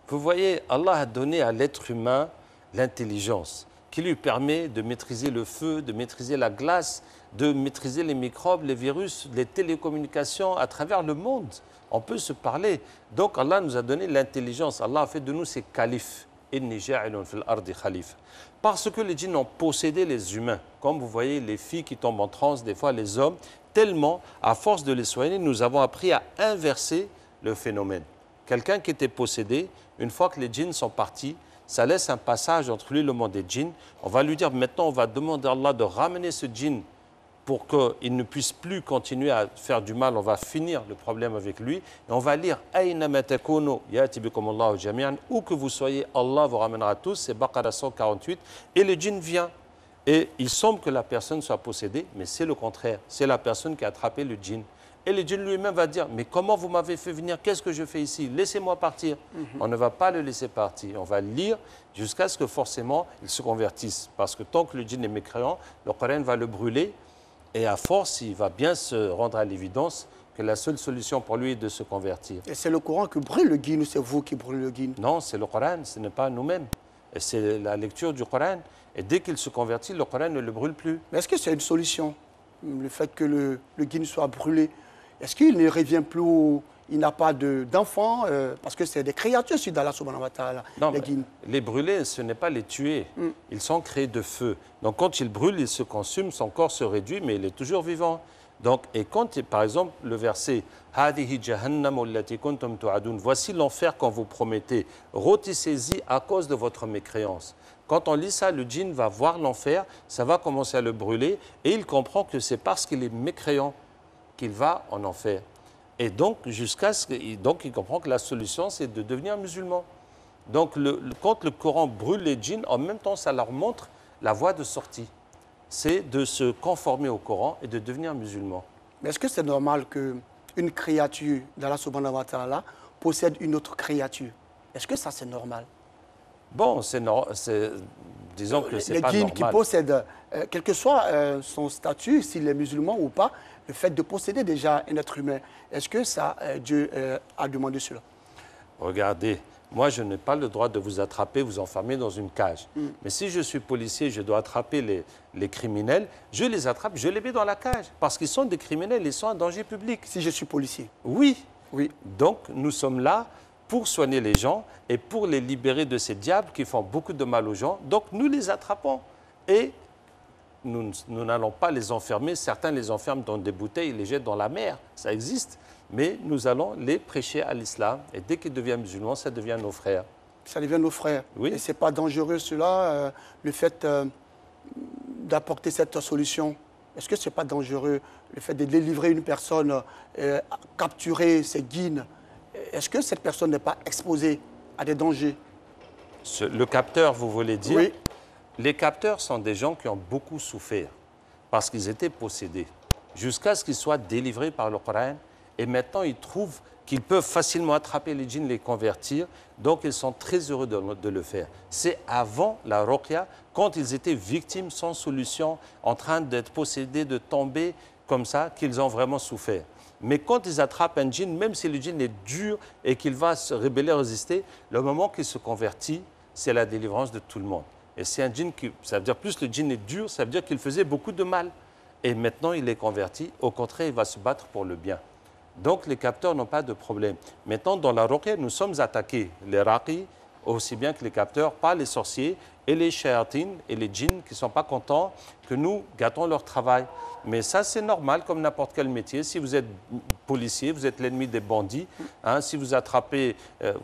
Vous voyez, Allah a donné à l'être humain l'intelligence qui lui permet de maîtriser le feu, de maîtriser la glace, de maîtriser les microbes, les virus, les télécommunications à travers le monde. On peut se parler. Donc Allah nous a donné l'intelligence. Allah a fait de nous ses califes. Parce que les djinns ont possédé les humains. Comme vous voyez, les filles qui tombent en transe, des fois les hommes, tellement, à force de les soigner, nous avons appris à inverser le phénomène. Quelqu'un qui était possédé, une fois que les djinns sont partis, ça laisse un passage entre lui et le monde des djinns. On va lui dire, maintenant, on va demander à Allah de ramener ce djinn pour qu'il ne puisse plus continuer à faire du mal. On va finir le problème avec lui. Et on va lire « Aïnama takunu ya'ti bikum Allahu jami'an » où que vous soyez, Allah vous ramènera tous. C'est Baqara 148. Et le djinn vient. Et il semble que la personne soit possédée, mais c'est le contraire. C'est la personne qui a attrapé le djinn. Et le djinn lui-même va dire, mais comment vous m'avez fait venir? Qu'est-ce que je fais ici? Laissez-moi partir. On ne va pas le laisser partir. On va lire jusqu'à ce que forcément il se convertisse. Parce que tant que le djinn est mécréant, le Coran va le brûler. Et à force, il va bien se rendre à l'évidence que la seule solution pour lui est de se convertir. Et c'est le Coran qui brûle le djinn ou c'est vous qui brûlez le djinn? Non, c'est le Coran, ce n'est pas nous-mêmes. Et c'est la lecture du Coran. Et dès qu'il se convertit, le Coran ne le brûle plus. Mais est-ce que c'est une solution, le fait que le djinn soit brûlé? Est-ce qu'il ne revient plus, il n'a pas d'enfants, parce que c'est des créatures sur d'Allah subhanahu wa ta'ala. Non, les brûler, ce n'est pas les tuer. Ils sont créés de feu. Donc quand il brûle, il se consume, son corps se réduit, mais il est toujours vivant. Donc, et quand, par exemple, le verset « Hadihi jahannam allati kuntum tu'adun » voici l'enfer qu'on vous promettait. Rôtissez-y à cause de votre mécréance. Quand on lit ça, le djinn va voir l'enfer, ça va commencer à le brûler, et il comprend que c'est parce qu'il est mécréant qu'il va en enfer. Et donc, jusqu'à ce que, donc, il comprend que la solution, c'est de devenir musulman. Donc, quand le Coran brûle les djinns, en même temps, ça leur montre la voie de sortie. C'est de se conformer au Coran et de devenir musulman. Mais est-ce que c'est normal qu'une créature d'Allah subhanahu wa ta'ala possède une autre créature? Est-ce que ça, c'est normal? Bon, disons que c'est les pas djinns normal. qui possèdent, quel que soit son statut, s'il est musulman ou pas, le fait de posséder déjà un être humain, est-ce que ça, Dieu a demandé cela? Regardez, moi, je n'ai pas le droit de vous attraper, vous enfermer dans une cage. Mais si je suis policier, je dois attraper les criminels, je les attrape, je les mets dans la cage. Parce qu'ils sont des criminels, ils sont un danger public. Si je suis policier. Oui. Oui. Donc, nous sommes là pour soigner les gens et pour les libérer de ces diables qui font beaucoup de mal aux gens. Donc, nous les attrapons. Et nous n'allons pas les enfermer. Certains les enferment dans des bouteilles et les jettent dans la mer. Ça existe. Mais nous allons les prêcher à l'islam. Et dès qu'ils deviennent musulmans, ça devient nos frères. Ça devient nos frères. Oui. Et ce n'est pas dangereux, cela, le fait d'apporter cette solution? Est-ce que ce n'est pas dangereux, le fait de délivrer une personne, capturer ses guides? Est-ce que cette personne n'est pas exposée à des dangers? Le capteur, vous voulez dire? Oui. Les capteurs sont des gens qui ont beaucoup souffert parce qu'ils étaient possédés jusqu'à ce qu'ils soient délivrés par le Coran. Et maintenant, ils trouvent qu'ils peuvent facilement attraper les djinns, les convertir. Donc, ils sont très heureux de le faire. C'est avant la ruqya, quand ils étaient victimes sans solution, en train d'être possédés, de tomber comme ça, qu'ils ont vraiment souffert. Mais quand ils attrapent un djinn, même si le djinn est dur et qu'il va se rebeller, résister, le moment qu'il se convertit, c'est la délivrance de tout le monde. Et c'est un djinn qui, ça veut dire plus le djinn est dur, ça veut dire qu'il faisait beaucoup de mal. Et maintenant, il est converti. Au contraire, il va se battre pour le bien. Donc, les capteurs n'ont pas de problème. Maintenant, dans la ruqya, nous sommes attaqués, les raqis, aussi bien que les capteurs, par les sorciers et les shayatines et les djinns qui ne sont pas contents que nous gâtons leur travail. Mais ça, c'est normal, comme n'importe quel métier. Si vous êtes policier, vous êtes l'ennemi des bandits. Hein, si vous attrapez,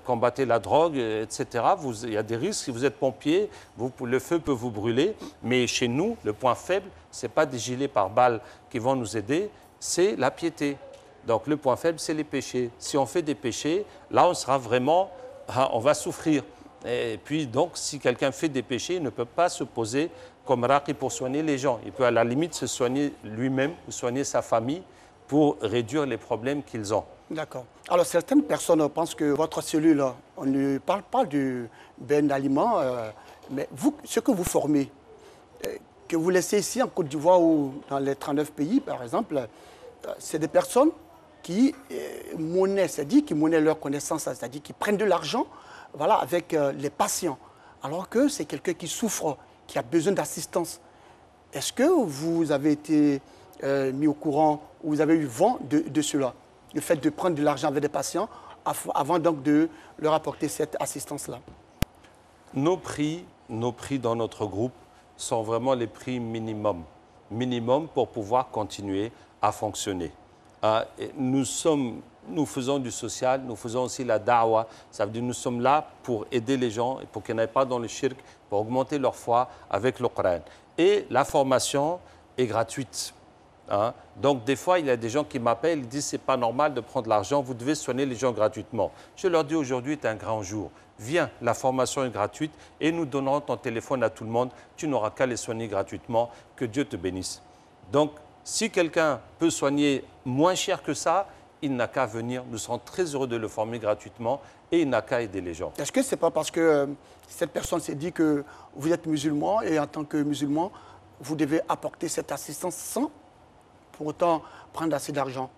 combattez la drogue, etc., il y a des risques. Si vous êtes pompier, le feu peut vous brûler. Mais chez nous, le point faible, ce n'est pas des gilets pare-balles qui vont nous aider, c'est la piété. Donc le point faible, c'est les péchés. Si on fait des péchés, là, on sera vraiment, on va souffrir. Et puis donc, si quelqu'un fait des péchés, il ne peut pas se poser comme raqi pour soigner les gens. Il peut à la limite se soigner lui-même ou soigner sa famille pour réduire les problèmes qu'ils ont. D'accord. Alors certaines personnes pensent que votre cellule, on ne parle pas du bain d'aliments, mais vous, ce que vous formez, que vous laissez ici en Côte d'Ivoire ou dans les 39 pays, par exemple, c'est des personnes qui monnaient, c'est-à-dire qui monnaient leur connaissance, c'est-à-dire qui prennent de l'argent, voilà, avec les patients, alors que c'est quelqu'un qui souffre, qui a besoin d'assistance. Est-ce que vous avez été mis au courant ou vous avez eu vent de cela, le fait de prendre de l'argent avec des patients avant donc de leur apporter cette assistance-là? Nos prix dans notre groupe sont vraiment les prix minimum pour pouvoir continuer à fonctionner. Nous faisons du social, nous faisons aussi la da'wa. Ça veut dire que nous sommes là pour aider les gens, pour qu'ils n'aillent pas dans le shirk, pour augmenter leur foi avec le Coran. Et la formation est gratuite. Hein? Donc des fois, il y a des gens qui m'appellent, ils disent c'est pas normal de prendre l'argent, vous devez soigner les gens gratuitement. Je leur dis aujourd'hui est un grand jour. Viens, la formation est gratuite et nous donnerons ton téléphone à tout le monde. Tu n'auras qu'à les soigner gratuitement. Que Dieu te bénisse. Donc, si quelqu'un peut soigner moins cher que ça, il n'a qu'à venir. Nous serons très heureux de le former gratuitement et il n'a qu'à aider les gens. Est-ce que ce n'est pas parce que cette personne s'est dit que vous êtes musulman et en tant que musulman, vous devez apporter cette assistance sans pour autant prendre assez d'argent?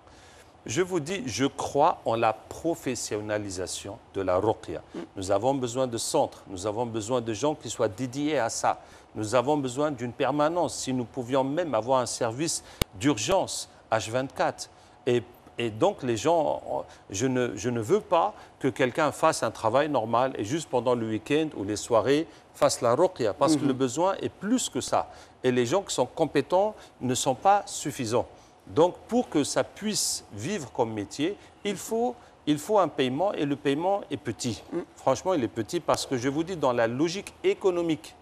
Je vous dis, je crois en la professionnalisation de la ruqya. Nous avons besoin de centres, nous avons besoin de gens qui soient dédiés à ça. Nous avons besoin d'une permanence. Si nous pouvions même avoir un service d'urgence H24. Et donc les gens, je ne veux pas que quelqu'un fasse un travail normal et juste pendant le week-end ou les soirées fasse la ruqya. Parce que le besoin est plus que ça. Et les gens qui sont compétents ne sont pas suffisants. Donc, pour que ça puisse vivre comme métier, il faut un paiement et le paiement est petit. Franchement, il est petit parce que je vous dis, dans la logique économique,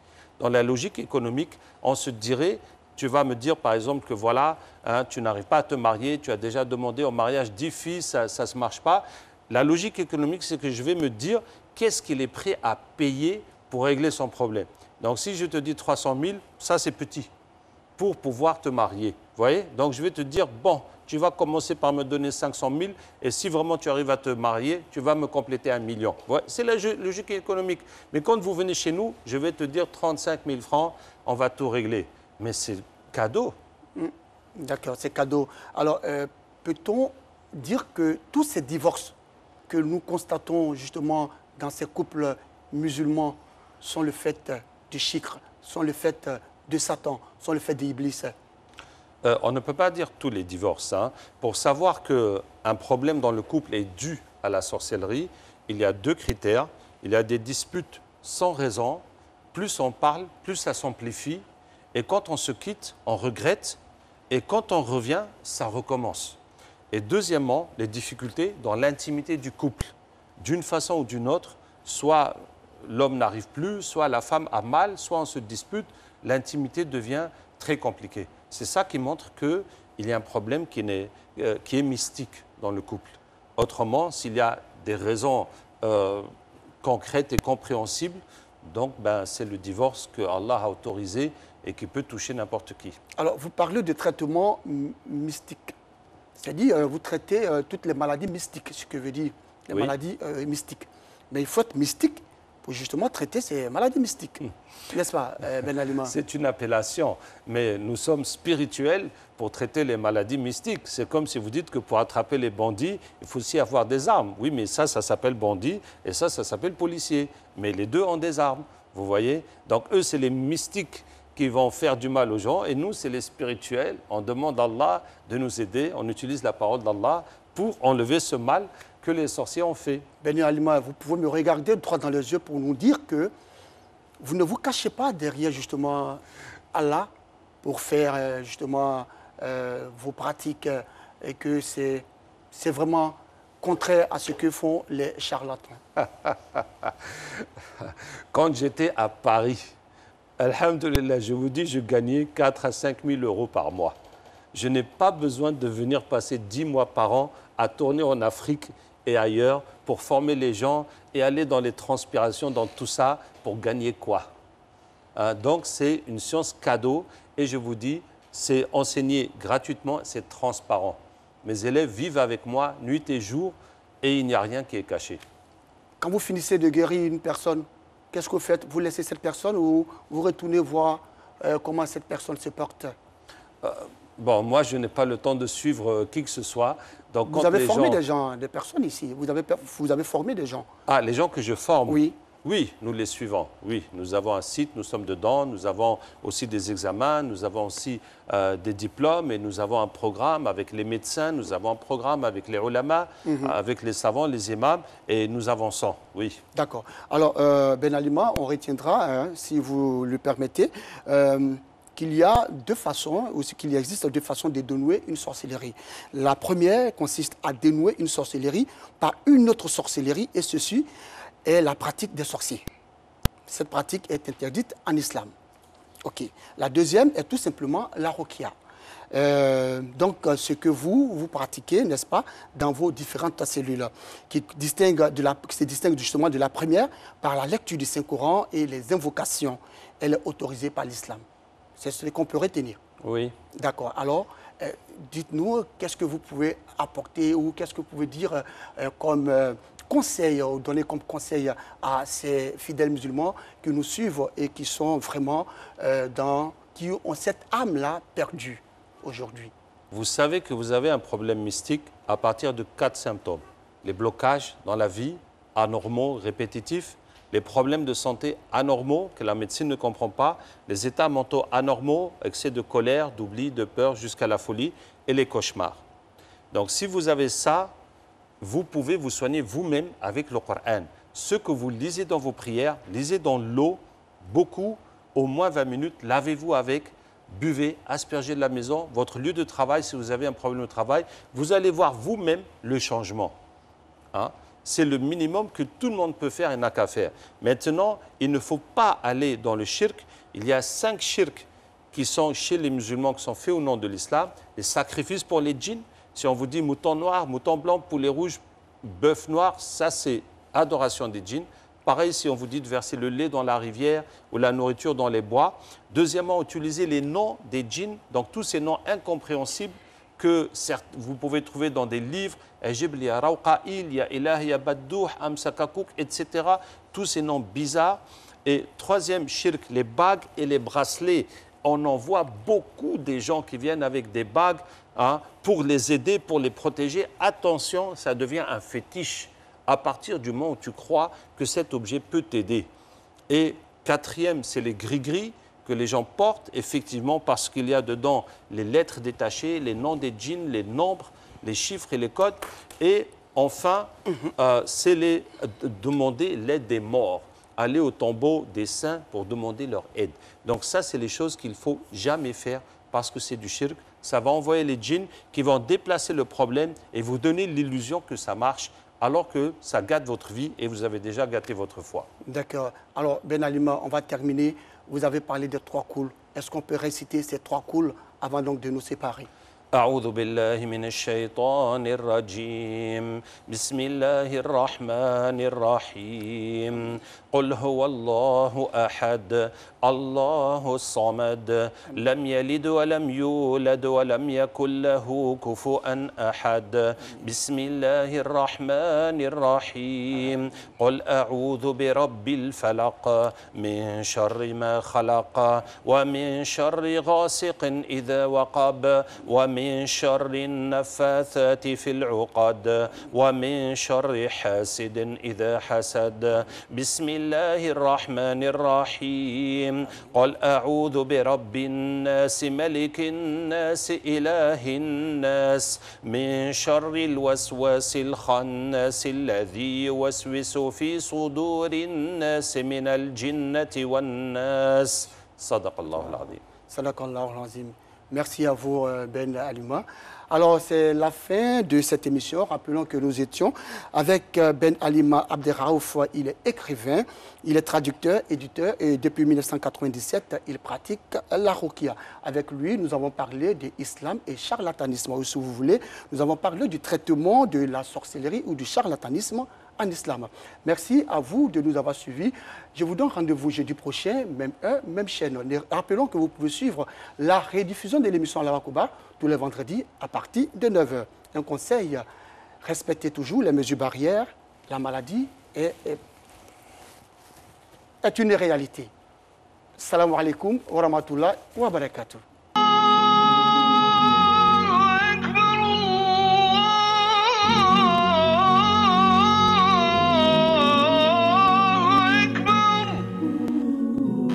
on se dirait, tu vas me dire par exemple que voilà, hein, tu n'arrives pas à te marier, tu as déjà demandé au mariage 10 filles, ça ne se marche pas. La logique économique, c'est que je vais me dire qu'est-ce qu'il est prêt à payer pour régler son problème. Donc, si je te dis 300 000, ça c'est petit. pour pouvoir te marier. Vous voyez? Donc je vais te dire, bon, tu vas commencer par me donner 500 000 et si vraiment tu arrives à te marier, tu vas me compléter 1 million. Ouais, c'est la logique économique. Mais quand vous venez chez nous, je vais te dire 35 000 francs, on va tout régler. Mais c'est cadeau. D'accord, c'est cadeau. Alors, peut-on dire que tous ces divorces que nous constatons justement dans ces couples musulmans sont le fait du shikr, sont le fait de Satan, sont le fait d'Iblis? On ne peut pas dire tous les divorces. Hein. Pour savoir qu'un problème dans le couple est dû à la sorcellerie, il y a 2 critères. Il y a des disputes sans raison. Plus on parle, plus ça s'amplifie. Et quand on se quitte, on regrette. Et quand on revient, ça recommence. Et deuxièmement, les difficultés dans l'intimité du couple. D'une façon ou d'une autre, soit l'homme n'arrive plus, soit la femme a mal, soit on se dispute. L'intimité devient très compliquée. C'est ça qui montre qu'il y a un problème qui est mystique dans le couple. Autrement, s'il y a des raisons concrètes et compréhensibles, donc c'est le divorce que Allah a autorisé et qui peut toucher n'importe qui. Alors, vous parlez de traitement mystique. C'est-à-dire, vous traitez toutes les maladies mystiques, ce que veut dire les maladies mystiques. Mais il faut être mystique pour justement traiter ces maladies mystiques. N'est-ce pas, Ben Alima? C'est une appellation, mais nous sommes spirituels pour traiter les maladies mystiques. C'est comme si vous dites que pour attraper les bandits, il faut aussi avoir des armes. Oui, mais ça s'appelle bandit et ça s'appelle policier. Mais les deux ont des armes, vous voyez? Donc eux, c'est les mystiques qui vont faire du mal aux gens et nous, c'est les spirituels. On demande à Allah de nous aider, on utilise la parole d'Allah pour enlever ce mal que les sorciers ont fait. Ben Alima, vous pouvez me regarder droit dans les yeux pour nous dire que vous ne vous cachez pas derrière justement Allah pour faire justement vos pratiques et que c'est vraiment contraire à ce que font les charlatans. Quand j'étais à Paris, alhamdoulilah, je vous dis, je gagnais 4 à 5 000 euros par mois. Je n'ai pas besoin de venir passer 10 mois par an à tourner en Afrique et ailleurs pour former les gens et aller dans les transpirations, dans tout ça, pour gagner quoi? Donc c'est une science cadeau et je vous dis, c'est enseigné gratuitement, c'est transparent. Mes élèves vivent avec moi nuit et jour et il n'y a rien qui est caché. Quand vous finissez de guérir une personne, qu'est-ce que vous faites? Vous laissez cette personne ou vous retournez voir comment cette personne se porte? Bon, moi, je n'ai pas le temps de suivre qui que ce soit. Donc, vous avez formé des gens, des personnes ici. Vous avez formé des gens. Ah, les gens que je forme? Oui. Oui, nous les suivons. Oui, nous avons un site, nous sommes dedans. Nous avons aussi des examens, nous avons aussi des diplômes et nous avons un programme avec les médecins, nous avons un programme avec les ulama, avec les savants, les imams et nous avançons, oui. D'accord. Alors, Ben Alima, on retiendra, si vous le permettez, qu'il y a 2 façons, ou qu'il existe 2 façons de dénouer une sorcellerie. La première consiste à dénouer une sorcellerie par une autre sorcellerie, et ceci est la pratique des sorciers. Cette pratique est interdite en islam. Ok. La deuxième est tout simplement la ruqya. Donc, ce que vous pratiquez, n'est-ce pas, dans vos différentes cellules, qui se distingue justement de la première par la lecture du Saint-Coran et les invocations. Elle est autorisée par l'islam. C'est ce qu'on peut retenir. Oui. D'accord. Alors, dites-nous, qu'est-ce que vous pouvez apporter ou qu'est-ce que vous pouvez dire comme conseil, ou donner comme conseil à ces fidèles musulmans qui nous suivent et qui sont vraiment qui ont cette âme-là perdue aujourd'hui? Vous savez que vous avez un problème mystique à partir de 4 symptômes. Les blocages dans la vie, anormaux, répétitifs, les problèmes de santé anormaux que la médecine ne comprend pas, les états mentaux anormaux, excès de colère, d'oubli, de peur jusqu'à la folie et les cauchemars. Donc si vous avez ça, vous pouvez vous soigner vous-même avec le Coran. Ce que vous lisez dans vos prières, lisez dans l'eau, beaucoup, au moins 20 minutes, lavez-vous avec, buvez, aspergez de la maison, votre lieu de travail, si vous avez un problème de travail, vous allez voir vous-même le changement. Hein? C'est le minimum que tout le monde peut faire et n'a qu'à faire. Maintenant, il ne faut pas aller dans le shirk. Il y a 5 shirks qui sont chez les musulmans, qui sont faits au nom de l'islam. Les sacrifices pour les djinns. Si on vous dit mouton noir, mouton blanc, poulet rouge, bœuf noir, ça c'est adoration des djinns. Pareil si on vous dit de verser le lait dans la rivière ou la nourriture dans les bois. Deuxièmement, utilisez les noms des djinns, donc tous ces noms incompréhensibles que certes, vous pouvez trouver dans des livres, Ejibli, ya Rawqa'il, ya Ilah, ya Baddouh, Amsakakouk, etc. Tous ces noms bizarres. Et troisième shirk, les bagues et les bracelets. On en voit beaucoup des gens qui viennent avec des bagues pour les aider, pour les protéger. Attention, ça devient un fétiche à partir du moment où tu crois que cet objet peut t'aider. Et quatrième, c'est les gris-gris que les gens portent, effectivement, parce qu'il y a dedans les lettres détachées, les noms des djinns, les nombres, les chiffres et les codes. Et enfin, c'est demander l'aide des morts. Aller au tombeau des saints pour demander leur aide. Donc ça, c'est les choses qu'il ne faut jamais faire parce que c'est du shirk. Ça va envoyer les djinns qui vont déplacer le problème et vous donner l'illusion que ça marche alors que ça gâte votre vie et vous avez déjà gâté votre foi. D'accord. Alors, Ben Alima, on va terminer. Vous avez parlé de 3 coups. Est-ce qu'on peut réciter ces 3 coups avant donc de nous séparer? أعوذ بالله من الشيطان الرجيم بسم الله الرحمن الرحيم قل هو الله أحد الله الصمد لم يلد ولم يولد ولم يكن له كفوا أحد بسم الله الرحمن الرحيم قل أعوذ برب الفلق من شر ما خلق ومن شر غاسق إذا وقب ومن شر النفاثات في العقد ومن شر حاسد إذا حسد بسم الله الرحمن الرحيم قل أعوذ برب الناس ملك الناس إله الناس من شر الوسواس الخناس الذي يوسوس في صدور الناس من الجنة والناس صدق الله العظيم. صدق الله العظيم. Merci à vous, Ben Alima. Alors, c'est la fin de cette émission. Rappelons que nous étions avec Ben Alima Abderraouf. Il est écrivain, il est traducteur, éditeur et depuis 1997, il pratique la ruqya. Avec lui, nous avons parlé de l'islam et charlatanisme. Ou si vous voulez, nous avons parlé du traitement de la sorcellerie ou du charlatanisme en islam. Merci à vous de nous avoir suivis. Je vous donne rendez-vous jeudi prochain, même heure, même chaîne. Rappelons que vous pouvez suivre la rediffusion de l'émission Allahu Akbar tous les vendredis à partir de 9h. Un conseil, respectez toujours les mesures barrières. La maladie est une réalité. Salam alaikum wa rahmatullah wa barakatuh.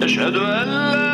أشهد أن لا